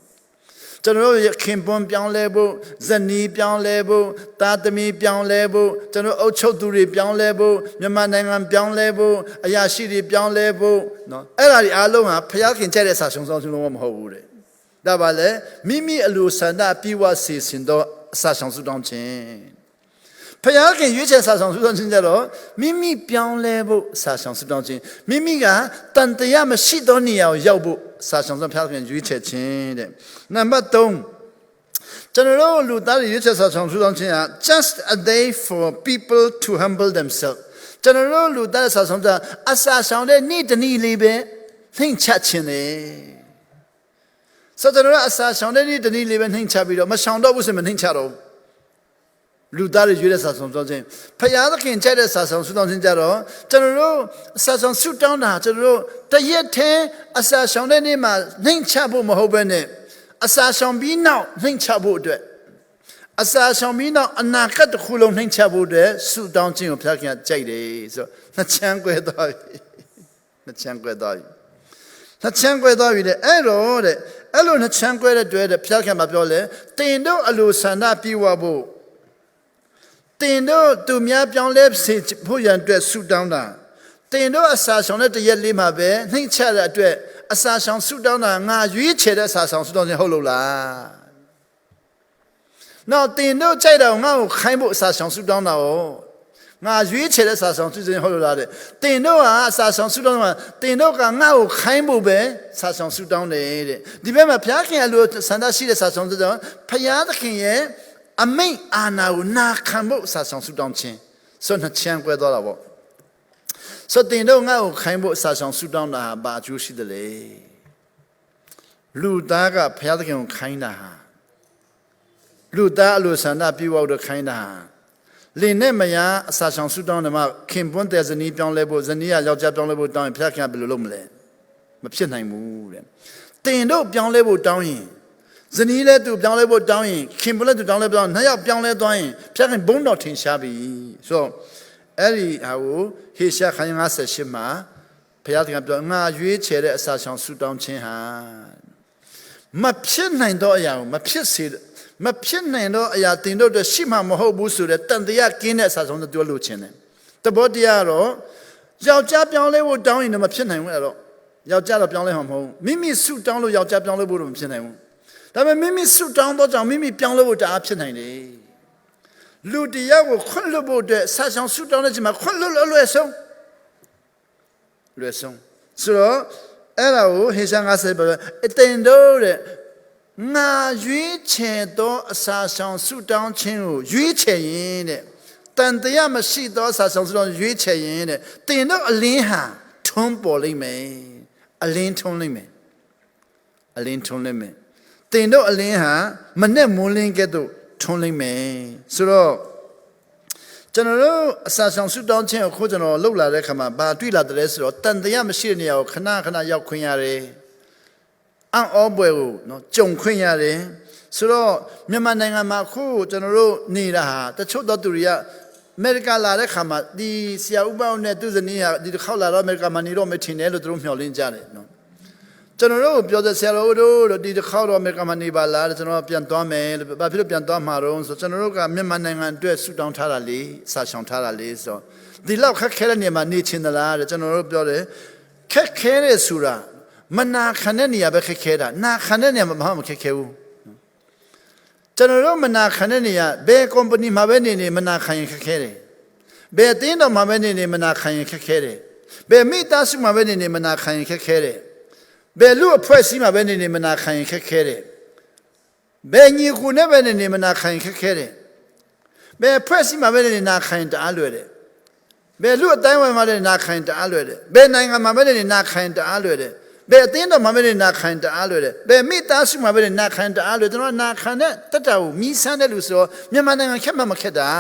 General Kimpon Pion Lebu, Zani Pion Lebu, Tatami Pion Lebu, General Ochoduri Pion Lebu, Yamanangan Pion Lebu, Ayashiri Pion Lebu. No. Ella Aloma, Piakin Jada Sasson Sudan Hole. Dabale, Mimi Alusanda Piwa Sis in the Sasson Sudan chain. Payakin, you just Sasson Sudan Zero, Mimi Pion Lebu, Sasson Sudan chain. Mimiga, Tantayama Shidonia, Yabu, Sasson Payakin, you chain. Number 2. General Ludari, you just Sasson Sudan chain, just a day for people to humble themselves. General Ludari Sasson, Assassin, need the knee libe, think chatchine. So the Assassin, they need the knee living thing chabito, Mashando was a man charo. Ludari Judas Sasson, Payada can Jada Sasson Sudan Jaro, General Sasson suit down now, General, the yet 10 Assassin, they name a name chabo Mahobene, Assassin be now, name chabo de. Assassin be now, and I cut the Hulo name chabo de, suit down to plucking at Jade, so the Changue dog. The Changue dog. The Changue dog with the arrow, Alone the Changue to the Piacamabole, Tendo Alusana Piwabo. Tendo to Mia Pion Lepsich, Puyan dress suit down now. Tendo Assassin at the Yelima Bay, think Chada dread, Assassin suit down now, you check Assassin Sudan Holola. Now, Tendo Chada now, Kaimbo Assassin suit down now. Now, you check Assassin Sudan Holola. Tendo Assassin Sudan, Tendo now, Kaimbo Bay, Assassin suit down the Debema Piakin, I looked Sanda Shida Assassin Sudan, Payadakin. A main ana na kambo Sasson Sudan chain. So not Changue dollar. So they know now Kambo Sasson Sudan ba Jushi the lay. Ludaga Pelican kinda. Luda Lusana Piwa the kinda. Linemaya Sasson Sudan the mark came one there's a Nipion level, Zania Yajabon level down in Placan below Lumle. Mapsina move. They know Pion level down in. Zanile to down level down in, Kimberley to down level down, Naya Pion down in, Placan bone not in shabby. So, Ellie, how he shall hang us a shima, ဖျားသခင်ပြောငါရွေးချယ်တဲ့အစာရှောင်ဆုတောင်းခြင်းဟာမဖြစ်နိုင်တော့အရာကိုမဖြစ်နိုင်တော့အရာတင်တို့အတွက်ရှိမှမဟုတ်ဘူးဆိုတဲ့တန်တရားကင်းတဲ့အစာရှောင်တွေလိုချင်တယ်တဘောတရားတော့ယောက်ျားပြောင်းလဲဖို့တောင်းရင်တော့မဖြစ်နိုင်ဘူးအဲ့တော့ယောက်ျားတော့ပြောင်းလဲမှာမဟုတ်ဘူးမိမိဆုတောင်းလို့ယောက်ျားပြောင်းလဲဖို့တော့မဖြစ်နိုင်ဘူးဒါပေမဲ့မိမိဆုတောင်းတော့ကြောင့်မိမိပြောင်းလဲဖို့တအားဖြစ်နိုင်တယ်လူတရားကိုခွင့်လွှတ်ဖို့အတွက်စာဆောင်ဆုတောင်းတဲ့ချိန်မှာခွင့်လွှတ်လို့လွယ်ဆုံးဆိုတော့အဲ့ဒါကိုဟေရှာ50ပြောအတင်တို့တဲ့ငါရွေးချယ်သောအစာဆောင်ဆုတောင်းခြင်းကိုရွေးချယ်ရင်တဲ့တန်တရားမရှိသောအစာဆောင်ဆုတောင်းရွေးချယ်ရင်တဲ့တင်တို့အလင်းဟာထွန်းပေါ်လိမ့်မယ်အလင်းထွန်းလိမ့်မယ်တင်တို့အလင်းဟာမနဲ့မိုးလင်းကဲ့သို့ထွန်းလိမ့်မယ်ဆိုတော့ကျွန်တော်တို့အစာဆောင်ဆုတောင်းခြင်းကိုကျွန်တော်လှုပ်လာတဲ့ခါမှာဘာတွေ့လာတယ်ဆိုတော့တန်တရားမရှိတဲ့နေရာကိုခဏရောက်ခွင့်ရတယ်အံ့ဩပွဲကိုနော်ကြုံခွင့်ရတယ်ဆိုတော့မြန်မာနိုင်ငံမှာအခုကျွန်တော်တို့နေတာဟာတချို့သောသူတွေကအမေရိကလာတဲ့ခါမှာဒီဆရာဥပအောင်နဲ့သူဇနီးဟာဒီတစ်ခေါက်လာတော့အမေရိကမှာနေတော့မထင်တယ်လို့သူတို့မျှော်လင့်ကြတယ်နော်ကျွန်တော်တို့ပြောတဲ့ဆရာတော်တို့ဒီတစ်ခေါက်တော့အမေရိကမှာနေပါလားကျွန်တော်ပြန်သွားမယ်လို့ဘာဖြစ်လို့ပြန်သွားမှာတော့ဆိုကျွန်တော်တို့ကမြန်မာနိုင်ငံအတွက်ဆူတောင်းထားတာလေစာရှောင်ထားတာလေဆိုဒီလောက်ခက်ခဲတဲ့နေရာမှာနေချင်သလားတဲ့ကျွန်တော်တို့ပြောတယ်ခက်ခဲတဲ့ဆိုတာမနာခံတဲ့နေရာပဲခက်ခဲတာနာခံတဲ့နေရာမှာမခက်ခဲဘူးကျွန်တော်တို့မနာခံတဲ့နေရာဘယ်ကုမ္ပဏီမှာပဲနေမနာခံရင်ခက်ခဲတယ်ဘယ်အသင်းတော်မှာပဲနေမနာခံရင်ခက်ခဲတယ်ဘယ်မိသားစုမှာပဲနေမနာခံရင်ခက်ခဲတယ်ဘယ်လူအဖွဲ့အစည်းမှာပဲနေမနာခံရင်ခက်ခဲတယ်ဘယ်ညီကိုနဲ့ပဲနေမနာခံရင်ခက်ခဲတယ်ဘယ်အဖွဲ့အစည်းမှာပဲနေနာခံရင်တအားလွယ်တယ်ဘယ်လူအတိုင်းဝိုင်းမှာလည်းနာခံရင်တအားလွယ်တယ်ဘယ်နိုင်ငံမှာပဲနေနာခံရင်တအားလွယ်တယ်ဘယ်အသင်းတော်မှာပဲနာခံတအားလွယ်တယ်ဘယ်မိသားစုမှာပဲနာခံတအားလွယ်ကျွန်တော်နာခံတဲ့တတကိုမိဆန်းတဲ့လူဆိုတော့မြန်မာနိုင်ငံခက်မှမခက်တာ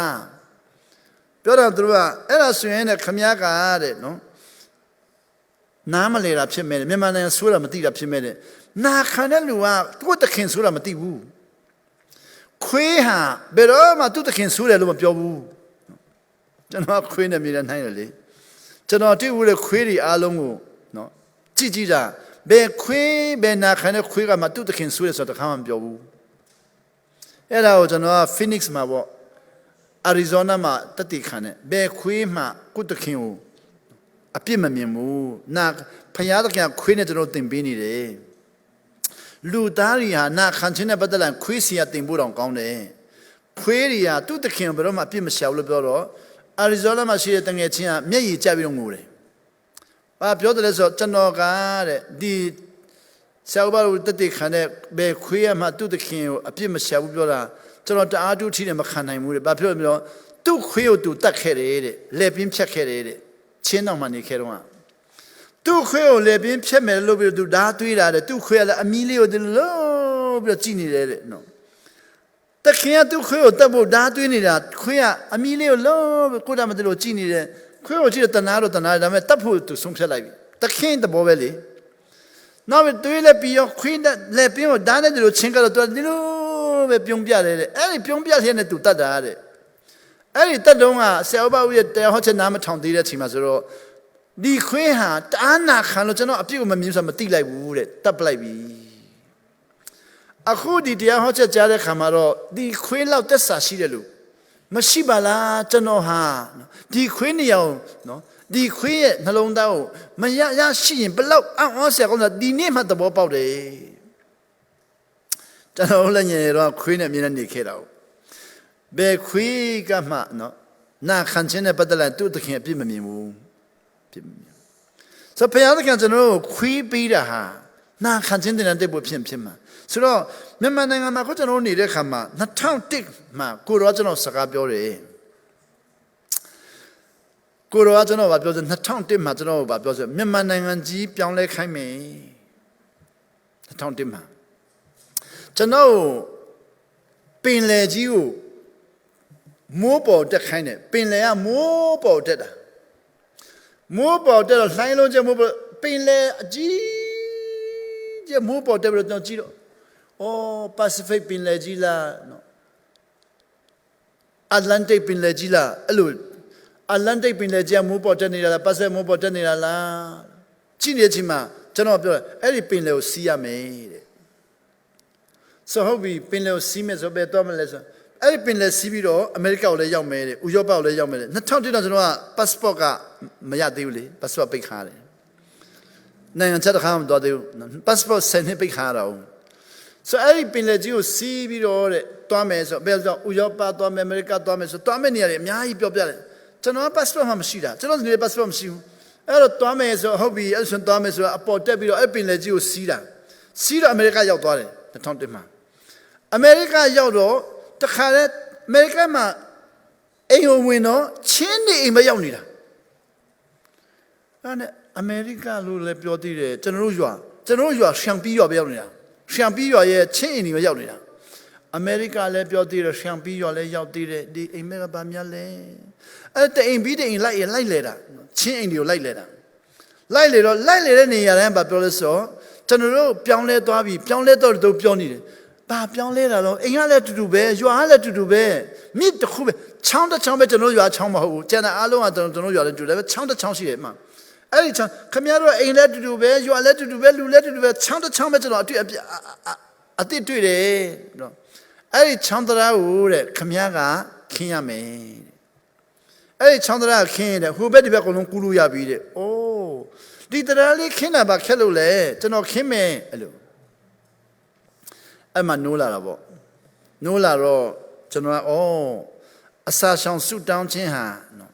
ပြောတော့သူတို့ကအဲ့ဒါဆိုရင်လည်းခမည်းကတဲ့နော်နားမလဲတာဖြစ်မဲ့မြန်မာနိုင်ငံဆိုးတာမသိတာဖြစ်မဲ့နာခံတဲ့လူကသူ့တခင်ဆိုးတာမသိဘူးခွေးဟာဘယ်တော့မှသူ့တခင်ဆိုးတယ်လို့မပြောဘူးကျွန်တော်ခွေးနဲ့မြေနဲ့နှိုင်းတယ်လေကျွန်တော်တွေ့ဘူးလေခွေးတွေအားလုံးကိုနော်ကြည့်တာဘယ်ခွေးဘယ်နာခံတဲ့ခွေးကမှသူ့တခင်ဆိုးတယ်ဆိုတော့တခါမှမပြောဘူးအဲ့ဒါကိုကျွန်တော်က Phoenix မှာပေါ့ Arizona မှာတတိခံတယ်ဘယ်ခွေးမှကိုယ့်တခင်ကိုအပြစ်မမြင်ဘူးနာဖယားတခင်ခွေးနဲ့ကျွန်တော်တင်ပေးနေတယ်လူသားတွေဟာနာခံခြင်းနဲ့ပတ်သက်လာခွေးစီကတင်ဖို့တောင်ကောင်းတယ်ခွေးတွေကသူ့တခင်ဘယ်တော့မှအပြစ်မရှာဘူးလို့ပြောတော့ Arizona မှာရှိတဲ့တငယ်ချင်းကမျက်ရည်ကျပြီးတော့ငိုတယ်ဘာပြောတယ်လဲဆိုတော့ကျွန်တော်ကတဲ့ဒီဆရာဘာလို့တတိခံတဲ့ဘယ်ခွေးရမှသူ့တခင်ကိုအပြစ်မရှာဘူးပြောတာကျွန်တော်တအားတူးထီးတယ်မခံနိုင်ဘူးတဲ့ဘာဖြစ်လို့သူ့ခွေးကိုသူတတ်ခဲ့တယ်တဲ့လက်ပြင်းဖြတ်ခဲ့တယ်တဲ့ချင်းတော်မှနေခဲ့တော့သူ့ခွေးကိုလက်ပြင်းဖြတ်မယ်လို့ပြီးသူဓာသွေးတာတဲ့သူ့ခွေးကလည်းအမီးလေးကိုဒီလိုပြီးကြည့်နေတယ်တဲ့နော်တခင်ကသူ့ခွေးကိုတက်ဖို့ဓာသွေးနေတာခွေးကအမီးလေးကိုလို့ကိုယ်တမတလို့ကြည့်နေတယ်ခွေးကိုကြည့်တော့တနာတော့တနာဒါပေမဲ့တက်ဖို့သူဆုံးဖြတ်လိုက်ပြီတခင်တဘောပဲလေနောက်ပြီးသွေးလည်းပြီးရောခွေးလက်ပြင်းကိုဓာနဲ့ဒီလိုချင်းကတော့သူဒီလိုပဲပြုံးပြတယ်တဲ့အဲ့ဒီပြုံးပြတဲ့နဲ့သူတတ်တာတဲ့အဲ့ဒီတက်တုံးကဆရာဘဦးရဲ့တရားဟောချက်နားမထောင်သေးတဲ့ချိန်မှာဆိုတော့ဒီခွေးဟာတအားနာခံလို့ကျွန်တော်အပြစ်ကိုမမြင်ဆိုမသိလိုက်ဘူးတဲ့တတ်ပလိုက်ပြီအခုဒီတရားဟောချက်ကြားတဲ့ခါမှာတော့ဒီခွေးလောက်သက်စာရှိတယ်လို့မရှိပါလားကျွန်တော်ဟာဒီခွေးနေအောင်နော်ဒီခွေးရဲ့နှလုံးသားကိုမရရှိရင်ဘလောက်အံ့ဩစရာကောင်းတာဒီနေ့မှသဘောပေါက်တယ်ကျွန်တော်လည်းညနေတော့ခွေးနဲ့မြင်နေခဲ့တာဘယ်ခွေးကမှနော်နာခံခြင်းနဲ့ပတ်သက်လာသူ့တခင်အပြစ်မမြင်ဘူးပြစ်မမြင်ဆိုဘုရားသခင်ကျွန်တော်တို့ခွေးပေးတာဟာနာခံခြင်းတဲ့တဲ့ဘုဖြစ်မှာဆိုတော့မြန်မာနိုင်ငံမှာကိုကျွန်တော်နေတဲ့ခါမှာ2001မှာကိုရောကျွန်တော်စကားပြောတယ်ကိုရောကျွန်တော်ဗာပြောဆို2001မှာကျွန်တော်ဗာပြောဆိုမြန်မာနိုင်ငံကြီးပြောင်းလဲခိုင်းမယ်2001မှာကျွန်တော်ပင်လယ်ကြီးကိုမိုးပေါ်တက်ခိုင်းတယ်ပင်လယ်ကမိုးပေါ်တက်တာမိုးပေါ်တက်တော့လှိုင်းလုံးကျမိုးပေါ်ပင်လယ်အကြီးကျမိုးပေါ်တက်ပြီးတော့ကြည့်တော့Pacific ပင်လယ်ကြီးလားနော် Atlantic ပင်လယ်ကြီးလားအဲ့လို Atlantic ပင်လယ်ကြီးမိုးပေါ်တက်နေတာလား Pacific မိုးပေါ်တက်နေတာလား ကြည့်နေချင်းမှာကျွန်တော်ပြောအဲ့ဒီပင်လယ်ကိုစီးရမယ်တဲ့ဆိုဟုတ်ပြီပင်လယ်ကိုစီးမယ်ဆိုပဲတော့မလဲဆိုအဲ့ဒီပင်လယ်စီးပြီးတော့အမေရိကကိုလည်းရောက်မယ်တဲ့ဥရောပကိုလည်းရောက်မယ်တဲ့2000တော့ကျွန်တော်က passport ကမရသေးဘူးလေ passport ပိတ်ခါတယ်နိုင်ငံခြားတစ်ခါမှမတော်သေးဘူး passport 10နှစ်ပိတ်ခါတာဟုတ်ဆိုအဲ့ဒီပင်လယ်ကြီးကိုစီးပြီးတော့တဲ့တွားမယ်ဆိုဘယ်လိုဥရောပတွားမယ်အမေရိကတွားမယ်ဆိုတွားမယ်နေရာတွေအများကြီးပြောပြတယ်ကျွန်တော် passport မှမရှိတာကျွန်တော်ဒီ passport မရှိဘူးအဲ့တော့တွားမယ်ဆိုဟုတ်ပြီအဲ့ဆိုတွားမယ်ဆိုအပေါ်တက်ပြီးတော့အဲ့ပင်လယ်ကြီးကိုစီးတော့အမေရိကရောက်သွားတယ်2001မှာအမေရိကရောက်တော့တခါတည်းအမေရိကမှာအိမ်ဝင်တော့ချင်းနေအိမ်မရောက်နေတာအဲ့နဲ့အမေရိကလို့လည်းပြောသေးတယ်ကျွန်တော်တို့ရွာရှန်ပီရွာပဲရောက်နေတာရှန်ပီရွာရဲ့ချင်းအိမ်တွေရောက်နေတာအမေရိကလည်းပြောသေးတယ်ရှန်ပီရွာလည်းရောက်သေးတယ်ဒီအိမ်မဲကဘာများလဲအဲ့တအိမ်ပြီးတအိမ်လိုက်လေတာချင်းအိမ်တွေကိုလိုက်လေတဲ့နေရာတိုင်းဘာပြောလဲဆိုကျွန်တော်တို့ပြောင်းလဲသွားပြီပြောင်းလဲတော့တို့ပြောနေတယ်ဘာပြောင်းလဲတာတော့အိမ်ကလည်းတူတူပဲရွာကလည်းတူတူပဲမြစ်တစ်ခုပဲချောင်းတစ်ချောင်းပဲကျွန်တော်ရွာချောင်းမဟုတ်ဘူးကျန်တဲ့အားလုံးကကျွန်တော်ရွာလည်းတူတယ်ပဲချောင်းတစ်ချောင်းရှိတယ်မှအဲ့ဒီချောင်းခမရတို့အိမ်လည်းတူတူပဲရွာလည်းတူတူပဲလူလည်းတူတူပဲချောင်းတစ်ချောင်းပဲကျွန်တော်အတိတွေ့တယ်နော်အဲ့ဒီချောင်းတရားကိုတဲ့ခမရကခင်းရမယ်အဲ့ဒီချောင်းတရားခင်းရတယ်ဟိုဘက်ဒီဘက်အကုန်လုံးကူးလို့ရပြီတဲ့အိုးဒီတရားလေးခင်းတာပါခက်လို့လေကျွန်တော်ခင်းမယ်အဲ့လိုအဲ့မှာနိုးလာတာပေါ့နိုးလာတော့ကျွန်တော်ကအစာရှောင်ဆုတောင်းခြင်းဟာနော်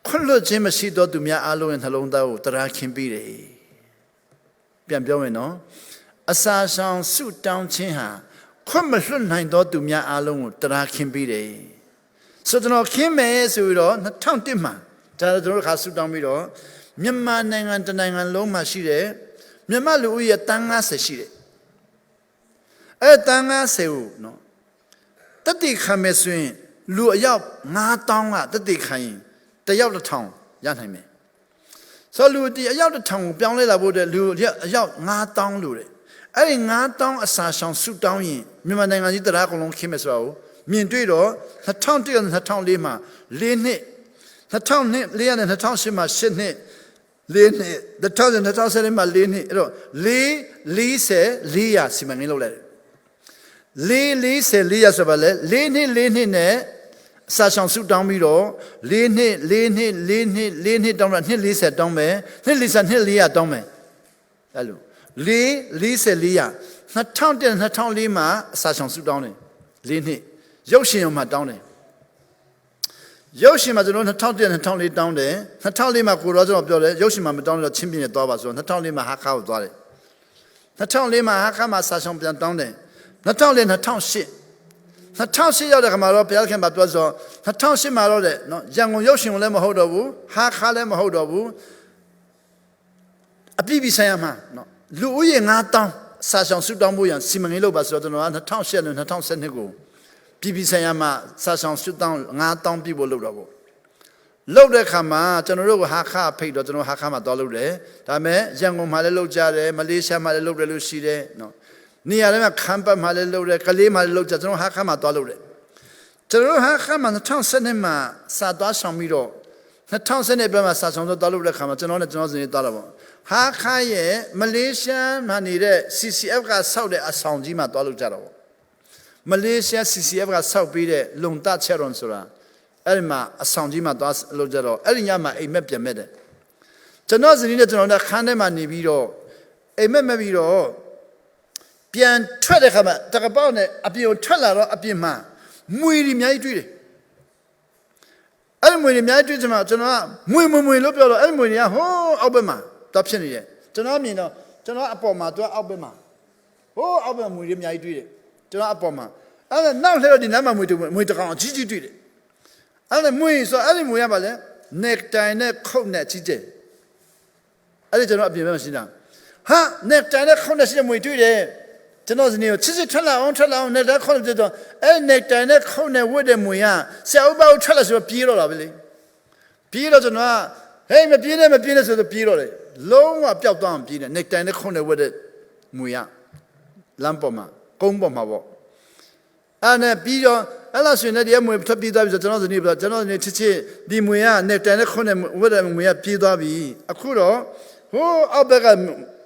ခွင့်လွှတ်ခြင်းမရှိတော့သူများအားလုံးရဲ့နှလုံးသားကိုတရားခင်းပြီးတယ်ပြန်ပြောမယ်နော်အစာရှောင်ဆုတောင်းခြင်းဟာခွင့်မလွှတ်နိုင်တော့သူများအားလုံးကိုတရားခင်းပြီးတယ်ဆိုကျွန်တော်ခင်းမယ်ဆိုပြီးတော့2001မှာဒါကျွန်တော်ခါဆုတောင်းပြီးတော့မြန်မာနိုင်ငံတနိုင်ငံလုံးမှာရှိတယ်မြန်မာလူဦးရေတန်း90ရှိတယ်အဲ့တန်း90ကိုနော်တတိခံမယ်ဆိုရင်လူအယောက်9000ကတတိခံရင်တယောက်1000ရနိုင်မယ်ဆိုလူဒီအယောက်1000ကိုပြောင်းလဲလာဖို့တဲ့လူအယောက်9000လို့တဲ့အဲ့ဒီ9000အစာရှောင်ဆုတောင်းရင်မြန်မာနိုင်ငံကြီးတရားအကုန်လုံးခင်းမယ်ဆိုတာကိုမြင်တွေ့တော့2001နဲ့2004မှာ4နှစ်2004နဲ့2008မှာ8နှစ်4နှစ်2010မှာ4နှစ်အဲ့တော့440စီမံကိန်းလုပ်လိုက်တယ်440ဆိုပါလေ4နှစ်နဲ့အစာရှောင်ဆုတောင်းပြီးတော့4နှစ်တောင်းတာနှစ်40တောင်းမယ်နှစ်40နှစ်400တောင်းမယ်အဲ့လို2004မှာအစာရှောင်ဆုတောင်းတယ်4နှစ်ရုပ်ရှင်ရုံမှာတောင်းတယ်ရုပ်ရှင်မှာကျွန်တော်2004တောင်းတယ်2004မှာကိုရောကျွန်တော်ပြောတယ်ရုပ်ရှင်မှာမတောင်းတော့ချင်းပြင်းနဲ့သွားပါဆိုတော့2004မှာဟာခါကိုသွားတယ်2004မှာဟာခါမှာစာရှောင်ပြန်တောင်းတယ်2008ရောက်တဲ့ခါမှာတော့ဘုရားခင်မှာပြောဆို2008မှာတော့တဲ့နော်ရန်ကုန်ရုပ်ရှင်လည်းမဟုတ်တော့ဘူးဟာခါလည်းမဟုတ်တော့ဘူးအပြည့်ပြဆိုင်ရမှာနော်လူဦးရေ9000စာရှောင်ဆုတောင်းဖို့ရန်စီမံကိန်းလုပ်ပါဆိုတော့ကျွန်တော်က2008နဲ့2012ကိုပြည်ပြည်ဆိုင်ရာမှာစာဆောင်ဆုတောင်း9000ပြည်ဖို့လုပ်တော့ပေါ့လုပ်တဲ့ခါမှာကျွန်တော်တို့ကဟာခဖိတ်တော့ကျွန်တော်ဟာခမှာသွားလုပ်တယ်ဒါပေမဲ့ရန်ကုန်မှာလည်းလုပ်ကြတယ်မလေးရှားမှာလည်းလုပ်တယ်လို့ရှိတယ်နော်နေရာတိုင်းမှာခမ်းပတ်မှာလည်းလုပ်တယ်ကလေးမှာလည်းလုပ်ကြကျွန်တော်ဟာခမှာသွားလုပ်တယ်ကျွန်တော်ဟာခမှာ2012မှာစာသွားဆောင်ပြီးတော့2012ပြမှာစာဆောင်သွားလုပ်တဲ့ခါမှာကျွန်တော်နဲ့ကျွန်တော်စနေသွားတော့ပေါ့ဟာခရဲ့မလေးရှားမှာနေတဲ့ CCF ကစောက်တဲ့အဆောင်ကြီးမှာသွားလုပ်ကြတော့ပေါ့မလေးရှား CCF ကစောက်ပြီးတဲ့လုံတချက်ရွန်ဆိုတာအဲ့ဒီမှာအဆောင်ကြီးမှာသွားလုပ်ကြတော့အဲ့ဒီညမှာအိမ်မက်ပြန်မဲ့တယ်ကျွန်တော်စနေနဲ့ကျွန်တော်ကခန်းထဲမှာနေပြီးတော့အိမ်မက်မဲ့ပြီးတော့ပြန်ထွက်တဲ့ခါမှာတကပောက်နဲ့အပြင်ကိုထွက်လာတော့အပြင်မှာမွေတွေအများကြီးတွေ့တယ်အဲ့ဒီမွေတွေအများကြီးတွေ့ချင်မှကျွန်တော်ကမွေလို့ပြောတော့အဲ့ဒီမွေတွေကဟိုးအောက်ဘက်မှာတော့ဖြစ်နေတယ်ကျွန်တော်မြင်တော့ကျွန်တော်အပေါ်မှာသူကအောက်ဘက်မှာဟိုးအောက်ဘက်မွေတွေအများကြီးတွေ့တယ်ကျွန်တော်အပေါ်မှာအဲ့ဒါနောက်လှည့်တော့ဒီနားမှာမွေတကောင်အကြီးကြီးတွေ့တယ်အဲ့ဒါမွေဆိုအဲ့ဒီမွေရပါလေneck tie နဲ့ခုတ်နဲ့ကြီးကျယ်အဲ့ဒီကျွန်တော်အပြင်ဘက်မှာရှင်းတာဟာ neck tie နဲ့ခုတ်နဲ့ရှင်းတဲ့မွေတွေ့တယ်ကျွန်တော်စနေကိုချစ်ထွက်လာအောင် neck tie ခုတ်နဲ့တော့အဲ့ neck tie နဲ့ခုတ်နဲ့ဝတ်တဲ့မွေကဆရာဥပ္ပါကိုထွက်လာဆိုတော့ပြေးတော့တာပဲလေပြေးတော့ကျွန်တော်ကဟေးမပြေးနဲ့ဆိုတော့ပြေးတော့တယ်လုံးဝပျောက်သွားအောင်ပြေးတယ် neck tie နဲ့ခုတ်နဲ့ဝတ်တဲ့မွေကလမ်းပေါ်မှာကုန်းပေါ်မှာပေါ့အဲ့နဲ့ပြီးတော့ Allah soon that the Amu Tapidavis at another neighbor, another native, the Muya, Netanakonem, whether Muya Pidavi, Akuro, who Albega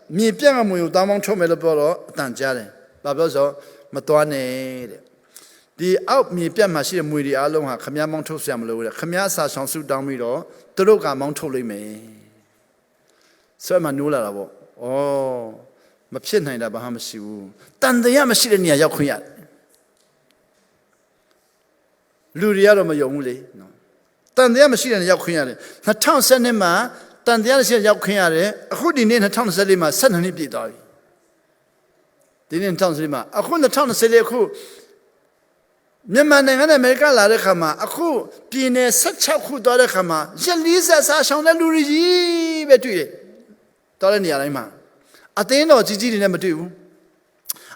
mi Piamu, Damon Chomelaboro, Tanjare, Babozo, Matuane. The out me Piamashi Mudi Alonga, Kamia Monto Samlo, Kamia Sansu Damiro, Toroga Montolime. So Manula, oh, Mapsina Bahamasiu, Tan the Yamashina Yakuya. Luriaro Mayomuli, no. Tan the Yamashina Yakuya. The town Sanema, Tan the Yakuya, who didn't a town Salima, suddenly be dog. Didn't town Salima. I couldn't the town of Seleku. Nyaman and America Larekama, a coup, Pine, such a coup Dorekama, Jelisa Sashana Luri, Betui, Torania. Ateno Gigi number 2.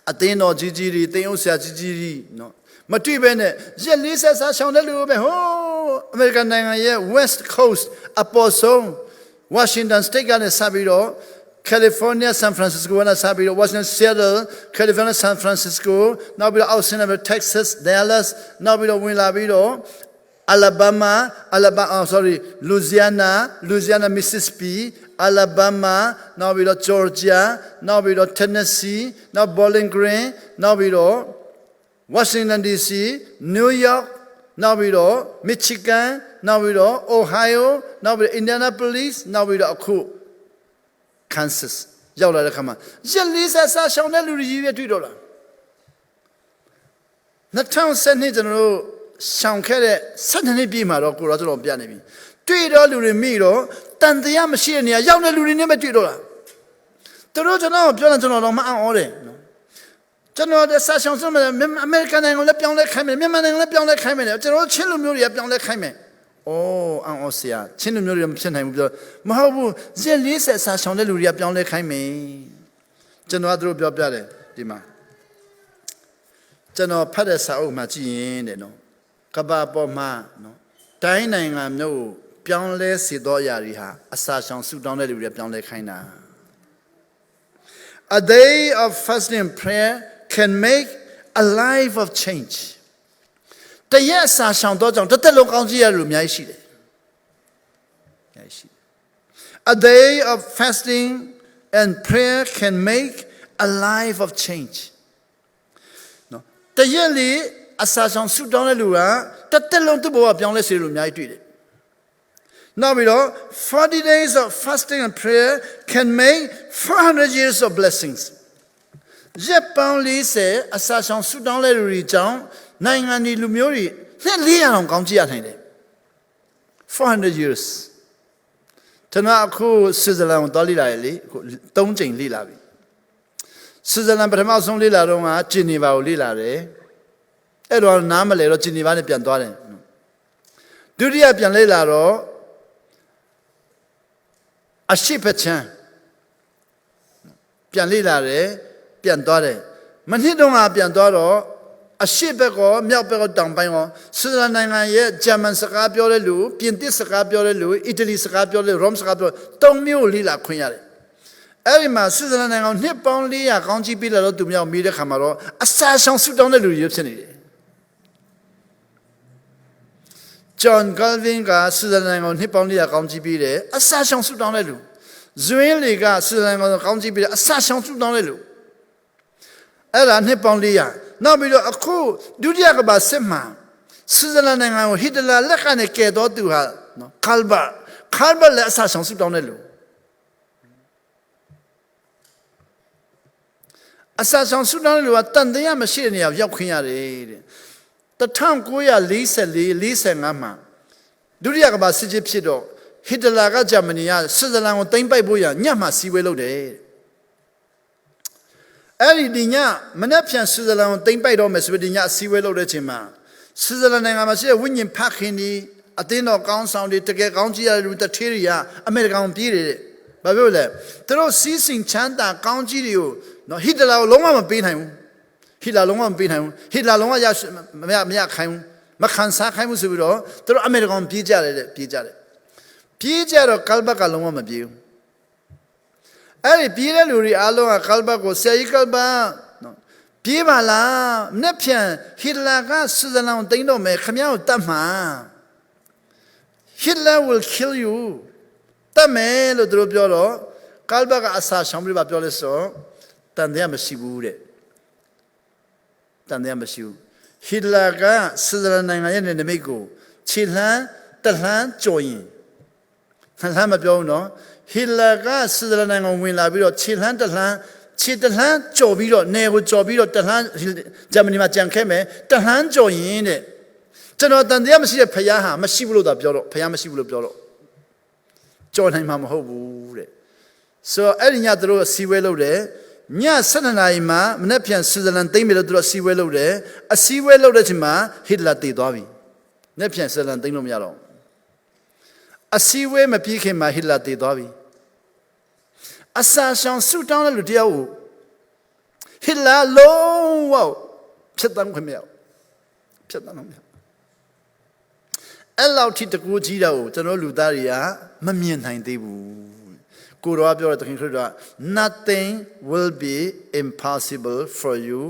Ateno Gigi, Teosa Gigi, no. Matu Bene, Jelisa Sashana Lube, oh, American West Coast, Apostle, Washington State and Sabiro. California, San Francisco, and Sabiro, Washington, Seattle, California, San Francisco, now we are outside Texas, Dallas, now we are Winlabido, Alabama, Louisiana, Mississippi, Alabama, now we are Georgia, now we are Tennessee, now Bowling Green, now we are Washington, D.C., New York, now we are Michigan, now we are Ohio, now we are Indianapolis, now we are Kansas. Yaula Kama. Jelisa Sashana Luri $2. The town sent it in a row, Shankere, suddenly be my local pianimi. $3 miro, Tantia machine, Yauna Luri never $2. The road now, Jonathan Loma Ore. General the Sashan, American and Lepion like Cayman, Memman and Lepion like Cayman, General Chiluria Pion like Cayman. Oh, Osia, Chinumurium Chenham, Mahabu, Zelis, Sashon, Luria, Pion like Cayman. General Drew Biobade, Dima. General Padesa, Magin, no. Kababo ma, no. Dining, no. Pianle Sidoyariha, a Sashon, Sudan, Luria, Pion like Cayman. A day of fasting and prayer can make a life of change. The yes, I shall do the local A day of fasting and prayer can make a life of change. No. The yearly assassin suit down a lura, the telon to go up young less illuminated. Now we know 40 days of fasting and prayer can make 400 years of blessings. Japan say assassin suit down a region. 900 Lumuri, then Leon Gongia 400 years. Tanako Switzerland, Dolly Lily, don't think Lilavi. Switzerland, but I'm also Lila, Geneva, Lilare. Edward Namale, Geneva, Piantore. Do the Apian Lilaro a ship at Chan Pianlilare, Piantore. Manidon Piantoro. A ship ago, Melpero Dampango, Sudan, German Sacabio Lu, Pinti Sacabio Lu, Italy Sacabio, Rome Sacabio, Tomio Lila Quinare. Erima, Susan and Nippon Lia, Gonji Bilo to Mia Media Camaro, a Sasson Sudan Lu. John Galvinga, Susan and Nippon Lia, Gonji Bile, a Sasson Sudan Lu. Zuin Liga, Susan and Gonji Bile, a Sasson Sudan Lu. Ella Nippon Lia. Now we do a cool, do the Agaba Sema. Switzerland and I will hit the Lacane or do her. Calba lets us on Sudanelu. Assassin Sudanelu attend the machine of Yakuya. The town Goya Lisa and Amma. Do the Agaba Sijipsido, hit the Laga Germany, Switzerland will think by Boya, Yama Siwelo de. Early Dinya, Manapian Switzerland, think by Domes with Dinya Siwelo Regima. Switzerland and Amasia winning pack in the Athena Council to get County with the Tyria, American period. Babula, through ceasing Chanta, County, no hit the Loma behind him. Hit a long behind him. Hit a long Yakim, Makansa Hamusudo, through American Pijare. Pijaro Kalbaka Loma Bill. Ari Pira Luri Alo a Kalba was say Kalba. ပြေးပါလားမျက်ဖြန်ဟစ်လာကဆွစ်ဇာလန်ကိုတိမ့်တော့မယ်ခမည်းကိုတတ်မှာ Hitler will kill you တတ်မယ်လို့သူတို့ပြောတော့ကာလဘကအစာရှောင်ပြီးပါပြောလဲဆိုတန်တရားမရှိဘူးတဲ့တန်တရားမရှိဘူးဟစ်လာကဆွစ်ဇာလန်နိုင်ငံရဲ့နမိတ်ကိုခြေလှမ်းတလှမ်းကြော်ရင်လှမ်းမပြောဘူးနော်ဟစ်လာကဆွစ်ဇာလန်နိုင်ငံဝင်လာပြီးတော့ခြေလှမ်းတလှမ်းခြေတလှမ်းကြော်ပြီးတော့နေကိုကြော်ပြီးတော့တလှမ်းဂျာမနီမှာကြံခဲ့မယ်တလှမ်းကြော်ရင်တဲ့ကျွန်တော်တန်တရားမရှိတဲ့ဖယားဟာမရှိဘူးလို့သာပြောတော့ဖယားမရှိဘူးလို့ပြောတော့ကြော်နိုင်မှာမဟုတ်ဘူးတဲ့ဆိုအဲ့ဒီညသူတို့စီဝဲလုပ်တယ်ည7 နာရီမှာမနေ့ပြန်ဆွစ်ဇာလန်သိမ်းပြီလို့သူတို့စီဝဲလုပ်တယ်အစီဝဲလုပ်တဲ့အချိန်မှာဟစ်လာတည်သွားပြီနေ့ပြန်ဆွစ်ဇာလန်သိမ်းလို့မရတော့အစီဝဲမပြီးခင်မှာဟစ်လာတည်သွားပြီအစာရှောင်ဆူတောင်းတဲ့လူတယောက်ကိုဟစ်လာလုံးဝဖြတ်တန်းခွင့်မရဖြတ်တန်းလို့မရအဲ့လောက်ထိတကူကြီးတာကိုကျွန်တော်လူသားတွေကမမြင်နိုင်သေးဘူးကိုတော်ကပြောတဲ့သခင်ခရစ်တော်က nothing will be impossible for you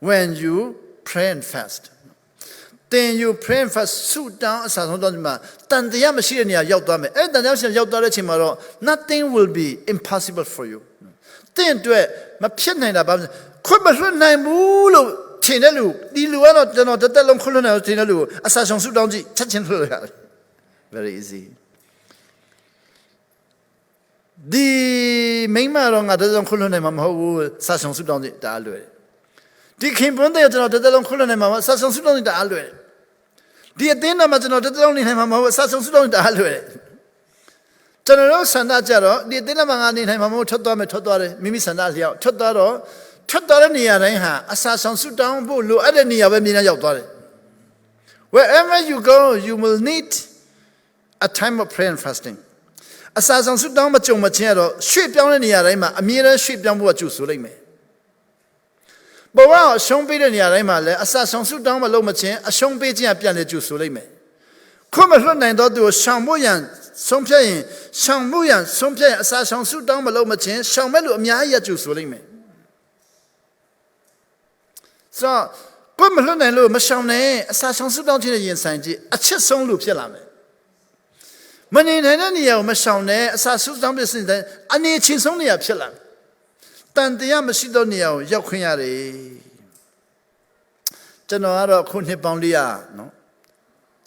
when you pray and fast then you pray and fast ဆူတောင်းအစာဆုံးတော့ဒီမှာတန်တရားမရှိတဲ့နေရာရောက်သွားမယ်အဲ့တန်တရားမရှိရောက်သွားတဲ့အချိန်မှာတော့ nothing will be impossible for you တဲ့အတွက်မဖြစ်နိုင်တာဘာလို့ခွင့်မလွှတ်နိုင်ဘူးလို့ထင်တဲ့လူဒီလူကတော့ကျွန်တော်တက်လုံးခွင့်လွှတ်နိုင်လို့ထင်တဲ့လူအစာဆုံးဆူတောင်းကြည့်ချက်ချင်းလွှတ်ရတယ် very easy ဒီမိမတော့ငါတက်လုံးခွင့်လွှတ်နိုင်မှာမဟုတ်ဘူးစာဆောင်ဆူတောင်းကြည့်တအားလွယ်ဒီခင်ပွန်းတဲ့ကျွန်တော်တက်လုံးခွင့်လွှတ်နိုင်မှာစာဆောင်ဆူတောင်းကြည့်တအားလွယ်ဒီအသင်းတော်မှာကျွန်တော်တက်လုံးနေနိုင်မှာမဟုတ်စာဆောင်ဆူတောင်းကြည့်တအားလွယ်ကျွန်တော်တို့ဆန္ဒကြတော့ဒီအသင်းတော်မှာငါနေနိုင်မှာမဟုတ်ထွက်သွားမယ်ထွက်သွားတယ်မိမိဆန္ဒလျောက်ထွက်သွားတော့ထွက်သွားတဲ့နေရာတိုင်းဟာအစာဆောင်ဆူတောင်းဖို့လိုအပ်တဲ့နေရာပဲမြင်ရောက်သွားတယ် wherever you go you will need a time of prayer and fasting အစာဆောင်ဆူတောင်းမကြုံမချင်းတော့ရွှေ့ပြောင်းတဲ့နေရာတိုင်းမှာအမြဲတမ်းရွှေ့ပြောင်းဖို့ကကြိုဆိုလိုက်မယ်ဘဝအရှုံးပေးတဲ့နေရာတိုင်းမှာလည်းအစာဆောင်ဆူတောင်းမလုပ်မချင်းအရှုံးပေးခြင်းအပြန်လေကြိုဆိုလိုက်မယ်ခွင့်မလွှတ်နိုင်တော့သူကိုရှောင်ဖို့ရန်ဆုံးဖြတ်ရင်ရှောင်မှုရန်ဆုံးဖြတ်ရင်အစာဆောင်ဆူတောင်းမလုပ်မချင်းရှောင်မဲ့လူအများကြီးကြိုဆိုလိုက်မယ်ဆိုတော့ခွင့်မလွှတ်နိုင်လို့မရှောင်နဲ့အစာဆောင်ဆူတောင်းခြင်းနဲ့ရင်ဆိုင်ကြည့်အချစ်ဆုံးလူဖြစ်လာမယ်မနေနိုင်တဲ့နေရာကိုမရှောင်နဲ့အစာဆူတောင်းပြစင်တဲ့အနေချင်းဆုံးနေရာဖြစ်လာတန်တရားမရှိသောနေရာကိုရောက်ခွင့်ရတယ်ကျွန်တော်ကတော့ခုနှစ်ပေါင်း400နော်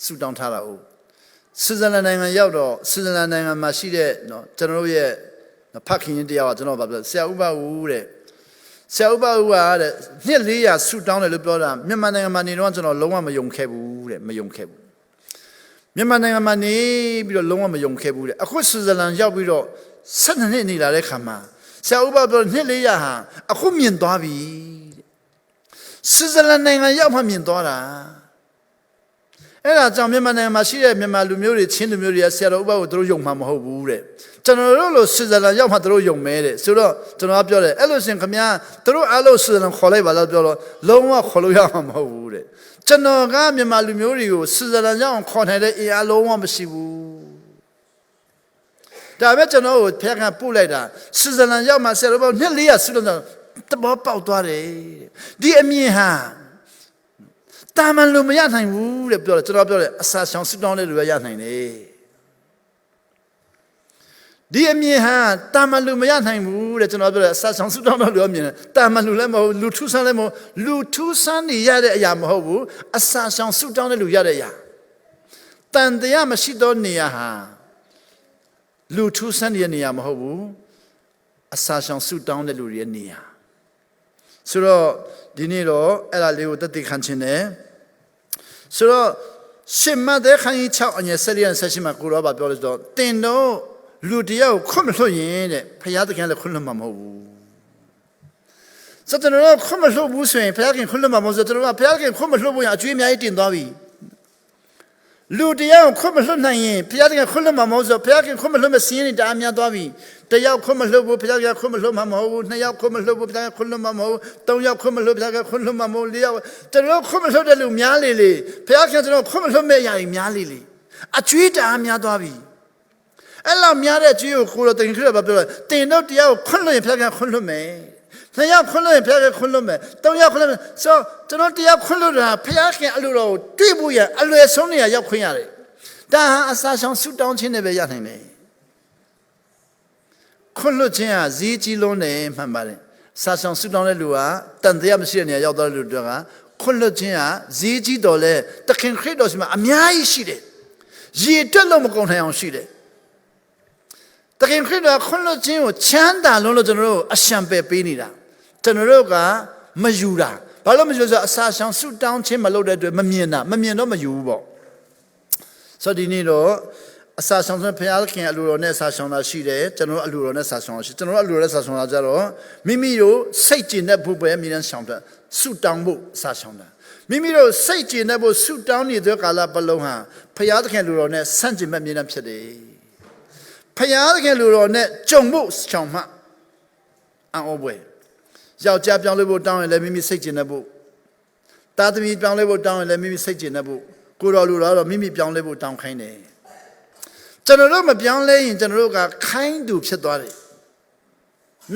ဆူတောင်းထားတာဟုတ်ဆွစ်ဇာလန်နိုင်ငံရောက်တော့ဆွစ်ဇာလန်နိုင်ငံမှာရှိတဲ့နော်ကျွန်တော်တို့ရဲ့ဖခင်ကြီးတရားကကျွန်တော်ဗာပြောဆရာဥပဦးတဲ့ဆရာဥပဦးကတဲ့နှစ်400ဆူတောင်းတယ်လို့ပြောတာမြန်မာနိုင်ငံမှာနေတော့ကျွန်တော်လုံးဝမယုံခဲ့ဘူးတဲ့မယုံခဲ့ဘူးမြန်မာနိုင်ငံမှာနေပြီးတော့လုံးဝမယုံခဲ့ဘူးတဲ့အခုဆွစ်ဇာလန်ရောက်ပြီးတော့12နှစ်နေလာတဲ့ခါမှာဆရာဥပပြောနှစ်400ဟာအခုမြင်သွားပြီတဲ့ဆွစ်ဇာလန်နိုင်ငံရောက်မှမြင်သွားတာအဲ့ဒါကြောင့်မြန်မာနိုင်ငံမှာရှိတဲ့မြန်မာလူမျိုးတွေချင်းလူမျိုးတွေကဆရာတော်ဥပကိုသူတို့ယုံမှာမဟုတ်ဘူးတဲ့ကျွန်တော်တို့လိုဆွစ်ဇာလန်ရောက်မှသူတို့ယုံမဲတဲ့ဆိုတော့ကျွန်တော်ကပြောတယ်အဲ့လိုရှင်ခင်ဗျာသူတို့အားလုံးဆွစ်ဇာလန်ခေါ်လိုက်ပါလို့ပြောတော့လုံးဝခေါ်လို့ရမှာမဟုတ်ဘူးတဲ့ကျွန်တော်ကမြန်မာလူမျိုးတွေကိုဆွစ်ဇာလန်ရောက်အောင်ခေါ်နိုင်တဲ့အင်အားလုံးဝမရှိဘူးဒါပေမဲ့ကျွန်တော်ကိုဖျက်ကပို့လိုက်တာဆွစ်ဇာလန်ရောက်မှဆရာတော်ဘာနှစ်400ဆွစ်တော့တဘောပေါက်သွားတယ်ဒီအမြင်ဟာတာမန်လူမရနိုင်ဘူးတဲ့ပြောတယ်ကျွန်တော်ပြောတယ်အစာရှောင်ဆွတောင်းတဲ့လူပဲရနိုင်တယ်ဒီအမြင်ဟာတာမန်လူမရနိုင်ဘူးတဲ့ကျွန်တော်ပြောတယ်အစာရှောင်ဆွတောင်းတဲ့လူအမြင်တာမန်လူလည်းမဟုတ်လူထူးဆန်းလည်းမဟုတ်လူထူးဆန်းနေရတဲ့အရာမဟုတ်ဘူးအစာရှောင်ဆွတောင်းတဲ့လူရတဲ့အရာတန်တရားမရှိသောနေရာဟာလူထူးဆန်းတဲ့နေရာမဟုတ်ဘူးအစာရှောင်ဆွတောင်းတဲ့လူရဲ့နေရာဆိုတော့ဒီနေ့တော့အဲ့ဒါလေးကိုတက်တည်ခံခြင်းနဲ့ဆိုတော့ရှင်မတဲ့ခန်းကြီး6အငယ်14 18မှာကိုရောပြောလို့ဆိုတော့တင်တော့လူတယောက်ခွင့်မလွှတ်ရင်တဲ့ဖခင်သခင်လည်းခွင့်လွှတ်မှာမဟုတ်ဘူးစတဲ့တော့ခွင့်မလွှတ်ဘူးဆိုရင်ဖခင်ခွင့်လွှတ်မှာမဟုတ်ဘူးကျွန်တော်ကဖခင်ခွင့်မလွှတ်ဘူးရင်အကျွေးအများကြီးတင်သွားပြီလူတယောက်ခွင့်မလွှတ်နိုင်ရင်ဖခင်ခွင့်လွှတ်မှာမဟုတ်ဆိုဖခင်ခွင့်မလွှတ်မစင်းနေတာအများသွားပြီတယောက်ခွင့်မလွှတ်ဘူးဖခင်ခွင့်မလွှတ်မှာမဟုတ်ဘူး2ယောက်ခွင့်မလွှတ်ဘူးဖခင်ခွင့်လွှတ်မှာမဟုတ်ဘူး3ယောက်ခွင့်မလွှတ်ဖခင်ခွင့်လွှတ်မှာမဟုတ်4ယောက်ကျွန်တော်ခွင့်မလွှတ်တဲ့လူများလေလေဖခင်ကျွန်တော်ခွင့်မလွှတ်မဲ့ရာကြီးများလေလေအကျွေးတအားများသွားပြီအဲ့လောက်များတဲ့အကျွေးကိုကိုယ်တော်တင်ခရစ်ဘာပြောလဲတင်တော့တယောက်ခွင့်လွှတ်ရင်ဖခင်ခွင့်လွှတ်မယ် 2 ယောက်ခွန်းလို့ရင်ဘုရားကခွန်းလို့မယ်3 ယောက်ခွန်းလို့ဆိုကျွန်တော်1 ယောက်ခွန်းလို့တာဘုရားခင်အလိုတော်ကိုတွေ့ဖို့ရအလွယ်ဆုံးနေရာရောက်ခွင့်ရတယ်ဒါဟာအစာရှောင်ဆုတောင်းခြင်းနဲ့ပဲရနိုင်တယ်ခွန်းလို့ခြင်းဟာဈေးကြီးလုံးနေမှန်ပါတယ်စာရှောင်ဆုတောင်းတဲ့လူဟာတန်တရားမရှိတဲ့နေရာရောက်သွားတဲ့လူတွေကခွန်းလို့ခြင်းဟာဈေးကြီးတော်လဲတခင်ခရစ်တော်ရှိမှအများကြီးရှိတယ်ရေတွက်လို့မကုန်နိုင်အောင်ရှိတယ်တခင်ခရစ်တော်ခွန်းလို့ခြင်းကိုချမ်းသာလုံးလို့ကျွန်တော်တို့အရှံပယ်ပေးနေတာကျွန်တော်တို့ကမယူတာဘာလို့မယူဆိုအစာရှောင်ဆုတောင်းခြင်းမလုပ်တဲ့အတွက်မမြင်တော့မယူဘူးပေါ့ဆိုဒီနေ့တော့အစာရှောင်ဆိုဘုရားခင်အလိုတော်နဲ့အစာရှောင်တာရှိတယ်ကျွန်တော်တို့အလိုတော်နဲ့အစာရှောင်တာရှိကျွန်တော်တို့အလိုတော်နဲ့အစာရှောင်တာကြတော့မိမိတို့စိတ်ကျဉ်တဲ့ဖို့ပဲအမြဲတမ်းရှောင်တာဆုတောင်းဖို့အစာရှောင်တာမိမိတို့စိတ်ကျဉ်တဲ့ဖို့ဆုတောင်းနေတဲ့ကာလပတ်လုံးဟာဘုရားခင်အလိုတော်နဲ့ဆန့်ကျင်ဘက်အမြဲတမ်းဖြစ်တယ်ဘုရားခင်အလိုတော်နဲ့ကြုံဖို့ရှောင်မှအောပွဲယောက်ျားပြောင်းလဲဖို့တောင်းရင်လည်းမိမိစိတ်ကျဉ်တဲ့ဖို့သားသမီးပြောင်းလဲဖို့တောင်းရင်လည်းမိမိစိတ်ကျဉ်တဲ့ဖို့ကိုတော်လူတော်တော့မိမိပြောင်းလဲဖို့တောင်းခိုင်းတယ်ကျွန်တော်တို့မပြောင်းလဲရင်ကျွန်တော်တို့ကခိုင်းသူဖြစ်သွားတယ်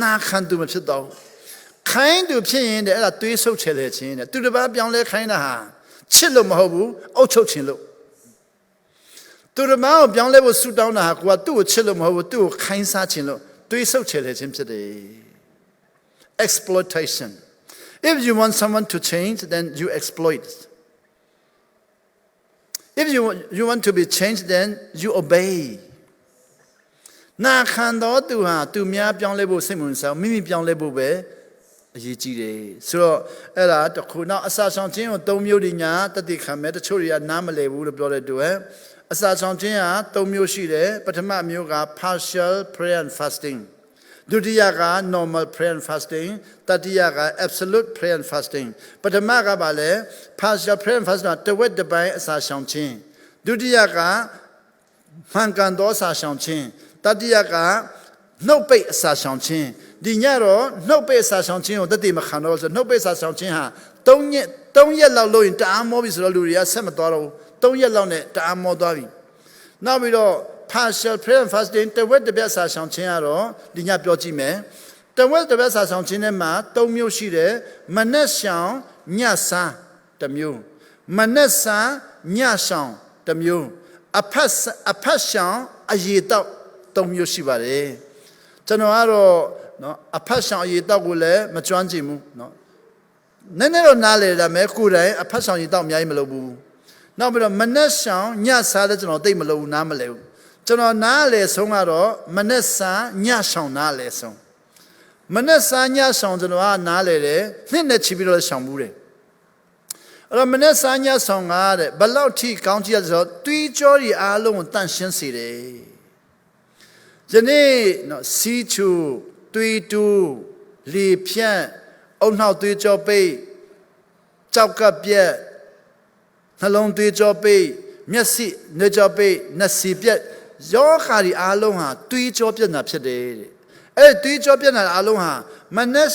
နာခံသူမဖြစ်တော့ခိုင်းသူဖြစ်ရင်တဲ့အဲ့ဒါသွေးဆုပ်ချယ်လေခြင်းတဲ့သူတစ်ပါးပြောင်းလဲခိုင်းတာဟာချစ်လို့မဟုတ်ဘူးအုပ်ချုပ်ခြင်းလို့သူတစ်ပါးကိုပြောင်းလဲဖို့ဆုတောင်းတာဟာကိုကသူ့ကိုချစ်လို့မဟုတ်ဘူးသူ့ကိုခိုင်းစားခြင်းလို့သွေးဆုပ်ချယ်လေခြင်းဖြစ်တယ် exploitation if you want someone to change then you exploit if you want to be changed then you obey နာခံတော်သူဟာသူများပြောင်းလဲဖို့စိတ်ဝင်စားမိမိပြောင်းလဲဖို့ပဲအရေးကြီးတယ်ဆိုတော့အဲ့ဒါတခုနောက်အစာဆောင်ခြင်းကို3 မျိုးဒီညာတတိခံမဲ့တချို့တွေကနားမလည်ဘူးလို့ပြောတဲ့အတွက်အစာဆောင်ခြင်းဟာ3 မျိုးရှိတယ်ပထမမျိုးက partial prayer and fasting ဒုတိယက normal prayer and fasting တတိယက absolute prayer and fasting ပထမကပါလေ partial prayer and fasting တဝက်တစ်ပိုင်းအစာဆောင်ခြင်းဒုတိယကမှန်ကန်သောအစာဆောင်ခြင်းတတိယကနှုတ်ပိတ်အစာဆောင်ခြင်းဒီညတော့နှုတ်ပိတ်အစာဆောင်ခြင်းကိုတတိမခံတော့ဆိုနှုတ်ပိတ်အစာဆောင်ခြင်းဟာ3 ရက်လောက်လို့ရင်တအားမောပြီဆိုတော့လူတွေကဆက်မသွားတော့ဘူး3 ရက်လောက်နဲ့တအားမောသွားပြီနောက်ပြီးတော့ partial prayer and fasting တဝက်တစ်ပြတ်အစာဆောင်ခြင်းကတော့ဒီညပြောကြည့်မယ်တဝက်တစ်ပြတ်အစာဆောင်ခြင်းထဲမှာ3 မျိုးရှိတယ်မနက်ရှောင်ညစားတစ်မျိုးမနက်စားညရှောင်တစ်မျိုးအဖတ်ရှောင်အရေတောက်3 မျိုးရှိပါတယ်ကျွန်တော်ကတော့နော်အဖတ်ရှောင်အရေတောက်ကိုလည်းမကျွမ်းကျင်ဘူးနော်နည်းနည်းတော့နားလေဒါမဲ့ကိုယ်တိုင်အဖတ်ရှောင်ရေတောက်အများကြီးမလုပ်ဘူးနောက်ပြီးတော့မနက်ရှောင်ညစားလည်းကျွန်တော်သိမလုပ်ဘူးနားမလဲဘူးကျွန်တော်နားလေဆုံးကတော့မနက်စားညရှောင်နားလေဆုံးမနက်စားညရှောင်ကျွန်တော်ကနားလေတယ်နှစ်နဲ့ချီပြီးတော့ရှောင်ဘူးတယ်အဲ့တော့မနက်စားညဆောင်ကတဲ့ဘလောက်ထိကောင်းကြည့်ရဆိုတော့တွေးကြောတွေအားလုံးကိုတန့်ရှင်းစေတယ်ယနေ့နော်စီချူတွေးတူးလေဖြန့်အုံနောက်တွေးကြောပိတ်ကြောက်ကပ်ပြက်နှလုံးတွေးကြောပိတ်မျက်စိနှကြောပိတ်နှစီပြက်ယောဂါဒီအားလုံးဟာတွေးကြောပြက်တာဖြစ်တယ်တဲ့အဲ့တွေးကြောပြက်တာအားလုံးဟာမနက်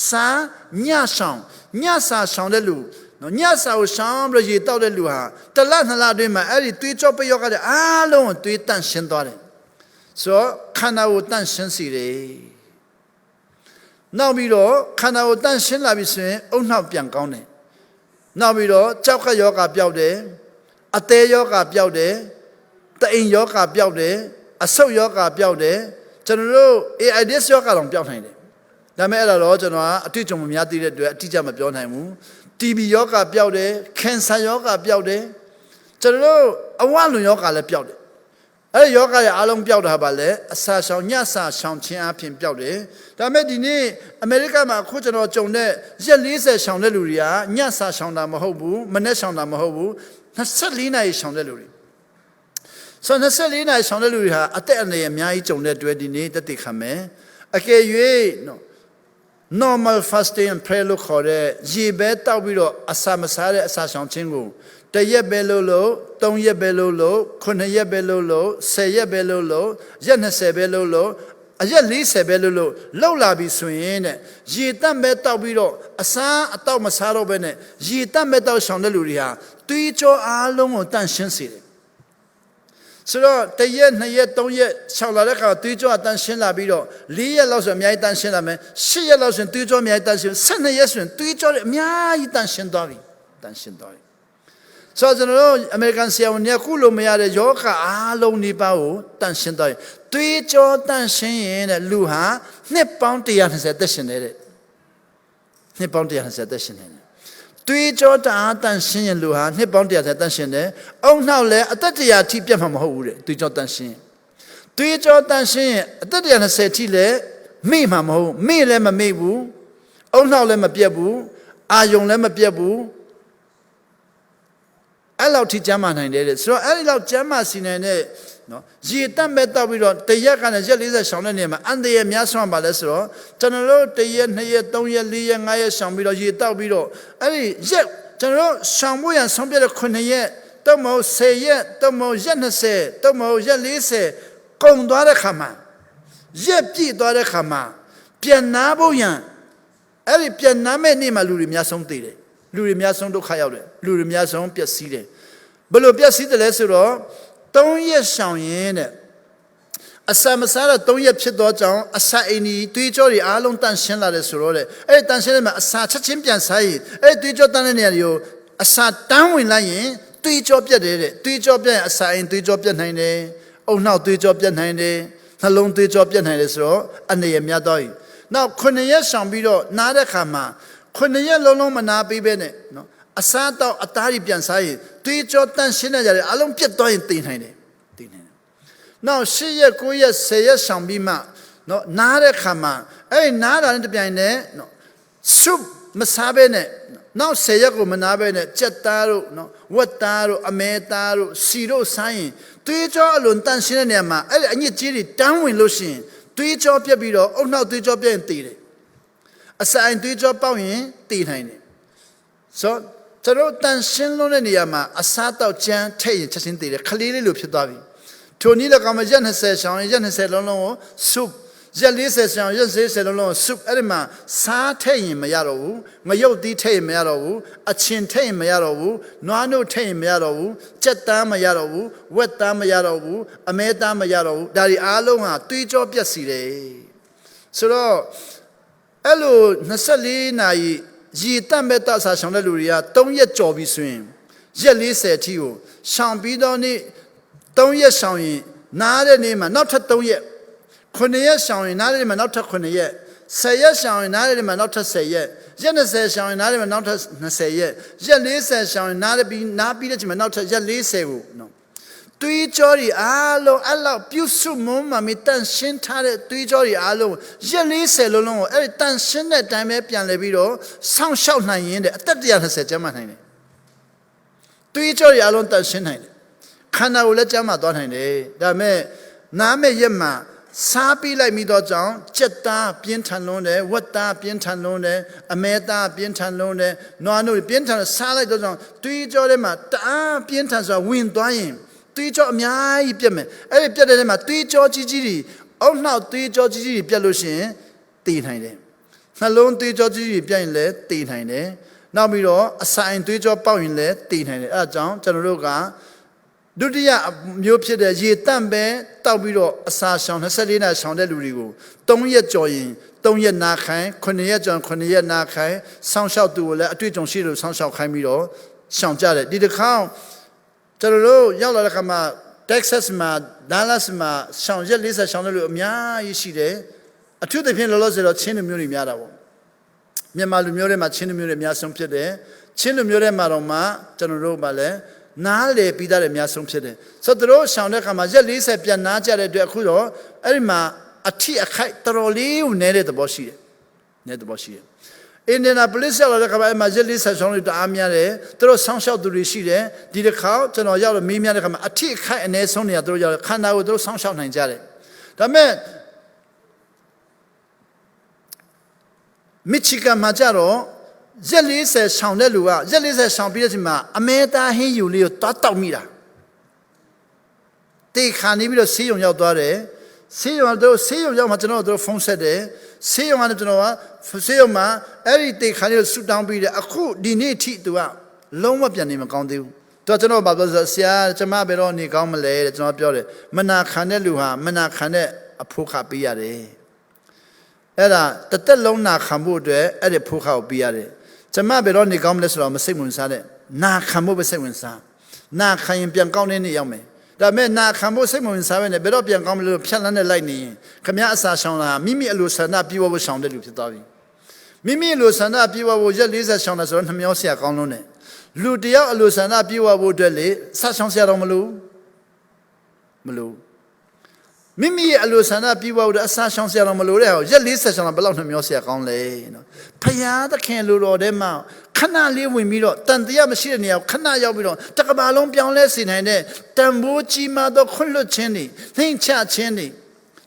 စားညဆောင်ညစာဆောင်တဲ့လူနော်ညစာကိုရှောင်းပြီးရေတောက်တဲ့လူဟာတလ2 လအတွင်းမှာအဲ့ဒီတွေးကြောပိတ်ယောဂါတဲ့အားလုံးကိုတွေးတန့်ရှင်းသွားတယ်ဆိုခန္ဓာကိုတန့်ရှင်းစီတယ်နောက်ပြီးတော့ခန္ဓာကိုတန့်ရှင်းလာပြီဆိုရင်အုံနောက်ပြန်ကောင်းတယ်နောက်ပြီးတော့ကြောက်ကယောဂပျောက်တယ်အသေးယောဂပျောက်တယ်တအိမ်ယောဂပျောက်တယ်အဆုတ်ယောဂပျောက်တယ်ကျွန်တော်တို့ AIDS ယောဂတော့ပျောက်နိုင်တယ်ဒါပေမဲ့အဲ့ဒါတော့ကျွန်တော်ကအတွေ့အကြုံမများသေးတဲ့အတွက်အတိအကျမပြောနိုင်ဘူး TB ယောဂပျောက်တယ်ကင်ဆာယောဂပျောက်တယ်ကျွန်တော်တို့အဝလွန်ယောဂလည်းပျောက်တယ်အဲ့ဒီယောဂရဲ့အားလုံးပျောက်တာပါလေအစာရှောင်ညစာရှောင်ခြင်းအပြင်ပျောက်တယ်ဒါပေမဲ့ဒီနေ့အမေရိကမှာအခုကျွန်တော်ကြုံတဲ့ရက်40ရှောင်တဲ့လူတွေကညစာရှောင်တာမဟုတ်ဘူးမနေ့ရှောင်တာမဟုတ်ဘူး24 နာရီရှောင်တဲ့လူတွေဆို24 နာရီရှောင်တဲ့လူတွေဟာအသက်အန္တရာယ်အများကြီးကြုံတဲ့အတွက်ဒီနေ့တသိခံမယ်အကယ်၍နော် normal fasting and prayer လို့ခေါ်တဲ့ရေပဲတောက်ပြီးတော့အစာမစားတဲ့အစာရှောင်ခြင်းကို1 ရက်ပဲလို့3 ရက်ပဲလို့9 ရက်ပဲလို့10 ရက်ပဲလို့ရက်20ပဲလို့အရက်40ပဲလို့လောက်လာပြီဆိုရင်တဲ့ရေတက်မဲ့တောက်ပြီးတော့အစာအတော့မစားတော့ဘဲနဲ့ရေတက်မဲ့တောက်ရှောင်တဲ့လူတွေဟာတွေးကြောအားလုံးကိုတန့်ရှင်းစေတယ် ဆိုတော့တရက်2ရက်3ရက်6လာတဲ့ခါသွေးကြောအတန်းရှင်းလာပြီးတော့4ရက်လောက်ဆိုအများကြီးတန်းရှင်းလာမယ်10ရက်လောက်ဆိုသွေးကြောအများကြီးတန်းရှင်း12ရက်ဆိုသွေးကြောအများကြီးတန်းရှင်းသွားပြီတန်းရှင်းသွားပြီဆိုတော့ကျွန်တော်တို့အမေရိကန်ဆရာဝန်တွေကခုလိုမရတဲ့ယောဂအားလုံးဒီပါကိုတန်းရှင်းသွားပြီသွေးကြောတန်းရှင်းရင်တဲ့လူဟာနှစ်ပေါင်း120သက်ရှင်နေတဲ့နှစ်ပေါင်း120သက်ရှင်နေတယ်သွေးကြောတအားတန်းရှင်းရင်လူဟာနှစ်ပေါင်း130တန်းရှင်းတယ်။အုံနောက်လည်းအသက်100ထိပြတ်မှာမဟုတ်ဘူးတဲ့သွေးကြောတန်းရှင်းသွေးကြောတန်းရှင်းရင်အသက်120ထိလည်းမေ့မှာမဟုတ်မေ့လည်းမမေ့ဘူးအုံနောက်လည်းမပြတ်ဘူးအာယုံလည်းမပြတ်ဘူးအဲ့လောက်ထိကျမ်းမာနိုင်တယ်တဲ့ဆိုတော့အဲ့ဒီလောက်ကျမ်းမာစီနိုင်တဲ့နော်ရေတက်မဲ့တောက်ပြီးတော့တရက်ကနေရက်40ရှောင်းတဲ့နေရာမှာအန်တရများဆွမ်းပါလဲဆိုတော့ကျွန်တော်တို့တရက်2ရက်3ရက်4ရက်5ရက်ရှောင်းပြီးတော့ရေတောက်ပြီးတော့အဲ့ဒီရက်ကျွန်တော်တို့ရှောင်းဖို့ရန်ဆုံးပြတဲ့9ရက်တော့မဟုတ်10ရက်တော့မဟုတ်ရက်20တော့မဟုတ်ရက်40ကုန်သွားတဲ့ခါမှာရက်ပြည့်သွားတဲ့ခါမှာပြန်နာဖို့ရန်အဲ့ဒီပြန်နာမဲ့နေ့မှာလူတွေများဆုံးသေးတယ်လူတွေများဆုံးဒုက္ခရောက်တယ်လူတွေများဆုံးပျက်စီးတယ်ဘယ်လိုပျက်စီးတယ်လဲဆိုတော့3ရက်ရှောင်ရင်တဲ့အစာမစားတော့3ရက်ဖြစ်တော့ကြောင်းအစာအိမ်ကြီးတွေးကြောတွေအားလုံးတန့်ရှင်းလာတယ်ဆိုတော့တဲ့အဲ့ဒီတန့်ရှင်းတဲ့မှာအစာချက်ချင်းပြန်စားရင်အဲ့ဒီတွေးကြောတန့်တဲ့နေရာတွေကိုအစာတန်းဝင်လိုက်ရင်တွေးကြောပြတ်တယ်တဲ့တွေးကြောပြတ်ရင်အစာအိမ်တွေးကြောပြတ်နိုင်တယ်အုံနောက်တွေးကြောပြတ်နိုင်တယ်နှလုံးတွေးကြောပြတ်နိုင်တယ်ဆိုတော့အနေရများတော့နောက်9ရက်ရှောင်ပြီးတော့နားတဲ့ခါမှာ9ရက်လုံးလုံးမနာပေးပဲနဲ့နော်အစားတော့အသားကြီးပြန်စားရင်တွေးကြောတန့်ရှင်းနေကြတယ်အလုံးပြတ်သွားရင်တင်နိုင်တယ်တင်နိုင်တယ်နောက်10ရက်9ရက်10ရက်ရှောင်ပြီးမှနော်နားတဲ့ခါမှာအဲ့ဒီနားတာနဲ့တပြိုင်တည်းနော်ဆုပ်မစားပဲနဲ့နောက်10ရက်ကိုမနာပဲနဲ့ကြက်သားတို့နော်ဝက်သားတို့အမဲသားတို့စီတို့စားရင်တွေးကြောအလွန်တန့်ရှင်းတဲ့နေရာမှာအဲ့ဒီအညစ်အကြေးတွေတန်းဝင်လို့ရှိရင်တွေးကြောပြတ်ပြီးတော့အုတ်နောက်တွေးကြောပြတ်ရင်တည်တယ်အစာအိမ်တွေးကြောပေါက်ရင်တည်နိုင်တယ်ဆိုကျွန်တော်တန်ရှင်းလုံးတဲ့နေရာမှာအစားတောက်ကြမ်းထည့်ရင်ချက်ချင်းတည်တယ်ခလေးလေးလိုဖြစ်သွားပြီထိုနည်းလည်းကောင်းမရက်20ရှောင်းရက်20လုံးလုံးကိုဆုပ်ရက်40ရှောင်းရက်40လုံးလုံးကိုဆုပ်အဲ့ဒီမှာစားထည့်ရင်မရတော့ဘူးငရုတ်သီးထည့်ရင်မရတော့ဘူးအချင်ထည့်ရင်မရတော့ဘူးနွားနို့ထည့်ရင်မရတော့ဘူးကြက်သားမရတော့ဘူးဝက်သားမရတော့ဘူးအမဲသားမရတော့ဘူးဒါတွေအားလုံးဟာတွေးကြောပြက်စီတယ်ဆိုတော့အဲ့လို24နာရီရေတက်မဲ့တဆာရှောင်းတဲ့လူတွေက3ရက်ကြော်ပြီးဆိုရင်ရက်40အထိကိုရှောင်ပြီးတော့နေ့3ရက်ရှောင်ရင်နားတဲ့နေ့မှာနောက်ထပ်3ရက်9ရက်ရှောင်ရင်နားတဲ့နေ့မှာနောက်ထပ်9ရက်10ရက်ရှောင်ရင်နားတဲ့နေ့မှာနောက်ထပ်10ရက်ရက်20ရှောင်ရင်နားတဲ့နေ့မှာနောက်ထပ်20ရက်ရက်40ရှောင်ရင်နားပြီးတဲ့ချိန်မှာနောက်ထပ်ရက်40ကိုနော်တွေးကြောတွေအားလုံးအဲ့လောက်ပြုစုမုံမှမတန်ရှင်းထားတဲ့တွေးကြောတွေအားလုံးရက်40လုံးလုံးကိုအဲ့ဒီတန်ရှင်းတဲ့အတိုင်းပဲပြန်လဲပြီးတော့ဆောင်းလျှောက်နိုင်ရင်တဲ့အသက်120ကျမ်းမာနိုင်တယ်တွေးကြောတွေအားလုံးတန်ရှင်းနိုင်တယ်ခန္ဓာကိုယ်လည်းကျမ်းမာသွားနိုင်တယ်ဒါပေမဲ့နားမဲ့ရက်မှာစားပြီးလိုက်ပြီးတော့ကြောင့်ကြက်သားပြင်းထန်လွန်းတယ်ဝက်သားပြင်းထန်လွန်းတယ်အမဲသားပြင်းထန်လွန်းတယ်နွားနို့ပြင်းထန်စားလိုက်တော့ကြောင့်တွေးကြောထဲမှာတအားပြင်းထန်ဆိုတာဝင်သွားရင်တွေးကြောအများကြီးပြတ်မယ်အဲ့ဒီပြတ်တဲ့ထဲမှာတွေးကြောကြီးကြီးတွေအောက်နောက်တွေးကြောကြီးကြီးတွေပြတ်လို့ရှိရင်တည်နိုင်တယ်နှလုံးတွေးကြောကြီးကြီးပြတ်ရင်လည်းတည်နိုင်တယ်နောက်ပြီးတော့အဆိုင်တွေးကြောပေါက်ရင်လည်းတည်နိုင်တယ်အဲ့ဒါကြောင့်ကျွန်တော်တို့ကဒုတိယမျိုးဖြစ်တဲ့ရေတန့်ပဲတောက်ပြီးတော့အစာရှောင်24နာရီရှောင်တဲ့လူတွေကို3ရက်ကြော်ရင်3ရက်နာခိုင်း9ရက်ကြော်9ရက်နာခိုင်းဆောင်းလျှောက်သူကိုလည်းအတွေ့အကြုံရှိလို့ဆောင်းလျှောက်ခိုင်းပြီးတော့ရှောင်ကြတယ်ဒီတစ်ခါကျွန်တော်တို့ရောက်လာတဲ့ခါမှာ Texas မှာ Dallas မှာရှောင်ရက်40ရှောင်တဲ့လူအများကြီးရှိတယ်အထူးသဖြင့်လောလောဆယ်တော့ချင်းလူမျိုးတွေများတာပေါ့မြန်မာလူမျိုးတွေမှာချင်းလူမျိုးတွေအများဆုံးဖြစ်တယ်ချင်းလူမျိုးတွေမှာတော့မှကျွန်တော်တို့ကလည်းနားလေပြီးသားတယ်အများဆုံးဖြစ်တယ်ဆိုတော့တို့ရှောင်တဲ့ခါမှာရက်40ပြန်နားကြတဲ့အတွက်အခုတော့အဲ့ဒီမှာအထိအခိုက်တော်တော်လေးကိုနဲတဲ့သဘောရှိတယ်နဲသဘောရှိတယ်အင်ဒီနာပိုလစ်ရောက်လာတဲ့ခါမှာအဲ့မှာရက်40ရှောင်းလို့တအားများတယ်တို့ဆောင်းလျှောက်သူတွေရှိတယ်ဒီတစ်ခါကျွန်တော်ရောက်တော့မေးမြန်းတဲ့ခါမှာအထိအခိုက်အနည်းဆုံးနေရတို့ရောက်ခန္ဓာကိုတို့ဆောင်းလျှောက်နိုင်ကြတယ်ဒါပေမဲ့မီချီဂန်မှာကြတော့ရက်40ရှောင်းတဲ့လူကရက်40ရှောင်းပြီးတဲ့အချိန်မှာအမဲသားဟင်းယူလေးကိုတွားတောက်မိတာတေခါနေပြီးတော့ဆေးရုံရောက်သွားတယ်ဆေးရုံရောက်မှကျွန်တော်တို့ဖုန်းဆက်တယ်ဆေးရုံကကျွန်တော်ကဆေးရုံမှာအဲ့ဒီတေခါလေးကိုဆူတောင်းပြီးတယ်အခုဒီနေ့ထိသူကလုံးဝပြန်နေမကောင်းသေးဘူး တော့ကျွန်တော်ဘာပြောဆရာကျမဘယ်တော့နေကောင်းမလဲတဲ့ကျွန်တော်ပြောတယ်မနာခံတဲ့လူဟာမနာခံတဲ့အဖို့ခပေးရတယ်အဲ့ဒါတသက်လုံးနာခံဖို့အတွက်အဲ့ဒီဖို့ခကိုပေးရတယ်ကျမဘယ်တော့နေကောင်းမလဲဆိုတော့မစိတ်ဝင်စားတဲ့နာခံဖို့ပဲစိတ်ဝင်စားနာခံရင်ပြန်ကောင်းတဲ့နေ့ရောက်မယ်ဒါပေမဲ့နာခံဖို့စိတ်ဝင်စားပဲနဲ့ဘယ်တော့ပြန်ကောင်းမလဲလို့ဖြတ်လန်းနဲ့လိုက်နေရင်ခမည်းအစာရှောင်လာမိမိအလိုဆန္ဒပြေဝဖို့ရှောင်တဲ့လူဖြစ်သွားပြီမိမိအလိုဆန္ဒပြေဝဖို့ရက်40ရှောင်တယ်ဆိုတော့နှမျောဆရာကောင်းလုံးနဲ့လူတယောက်အလိုဆန္ဒပြေဝဖို့အတွက်လေဆရှောင်ဆရာတော်မလို့မိမိရဲ့အလိုဆန္ဒပြေဝဖို့အတွက်အစာရှောင်ဆရာတော်မလို့တဲ့ဟောရက်40ရှောင်တာဘယ်လောက်နှမျောဆရာကောင်းလဲနော်ဖယားသခင်လူတော်ထဲမှာခဏလေးဝင်ပြီးတော့တန်တရားမရှိတဲ့နေရာကိုခဏရောက်ပြီးတော့တကဘာလုံးပြောင်းလဲစေနိုင်တဲ့တန်ဖိုးကြီးမားသောခွင့်လွှတ်ခြင်းတွေနှိမ့်ချခြင်းတွေ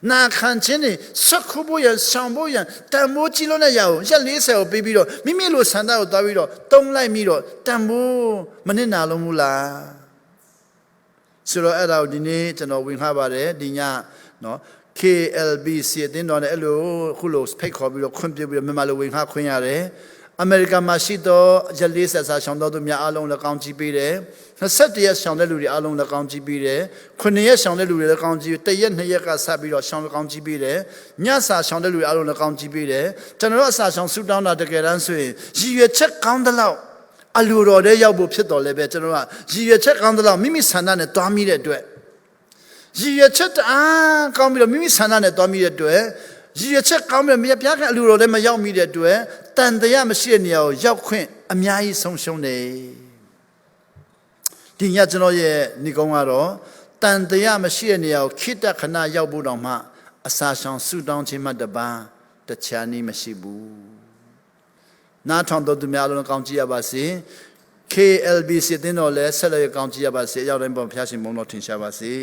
နာခံခြင်းတွေဆက်ခုဖို့ရဆောင်ဖို့ရတန်ဖိုးကြီးလုံးတဲ့ရာကိုရက်40ကိုပြီးပြီးတော့မိမိလိုဆန္ဒကိုသွားပြီးတော့တုံးလိုက်ပြီးတော့တန်ဖိုးမနစ်နာလုံးဘူးလားဆိုတော့အဲ့ဒါကိုဒီနေ့ကျွန်တော်ဝင်ခါပါတယ်ဒီညနော် KLBC အတင်းတော်နဲ့အဲ့လိုခုလိုဖိတ်ခေါ်ပြီးတော့ခွင့်ပြုပြီးတော့မြန်မာလိုဝင်ခါခွင့်ရတယ်အမေရိကန်မှာရှိသောရက်40စာရှောင်တော်သူများအားလုံးလည်းကောင်းချီးပေးတယ်21ရက်ရှောင်တဲ့လူတွေအားလုံးလည်းကောင်းချီးပေးတယ်9ရက်ရှောင်တဲ့လူတွေလည်းကောင်းချီး1ရက်2ရက်ကဆက်ပြီးတော့ရှောင်ကောင်းချီးပေးတယ်ညစာရှောင်တဲ့လူတွေအားလုံးလည်းကောင်းချီးပေးတယ်ကျွန်တော်တို့အစာရှောင်ဆူတောင်းတာတကယ်တမ်းဆိုရင်ရည်ရွယ်ချက်ကောင်းတဲ့လောက်အလိုတော်တဲ့ရောက်ဖို့ဖြစ်တော်လဲပဲကျွန်တော်တို့ကရည်ရွယ်ချက်ကောင်းတဲ့လောက်မိမိဆန္ဒနဲ့တွားမိတဲ့အတွက်ရည်ရွယ်ချက်အားကောင်းပြီးတော့မိမိဆန္ဒနဲ့တွားမိတဲ့အတွက်ရည်ရွယ်ချက်ကောင်းပြီးမြတ်ပြားကအလိုတော်လည်းမရောက်မိတဲ့အတွက်တန်တရားမရှိတဲ့နေရာကိုရောက်ခွင့်အများကြီးဆုံးရှုံးတယ်ဒီညကျွန်တော်ရဲ့ညီကုန်းကတော့တန်တရားမရှိတဲ့နေရာကိုခိတ္တခဏရောက်ဖို့တောင်မှအစာရှောင်ဆူတောင်းခြင်းမှတပန်းတခြားနည်းမရှိဘူးနားထောင်တော်သူများလုံးကောင်းကြည့်ရပါစေ KLBC တင်းတော်လည်းဆက်လက်ကောင်းကြည့်ရပါစေအရောက်တိုင်းပေါ်ဖျားရှင်ဘုန်းတော်ထင်ရှားပါစေ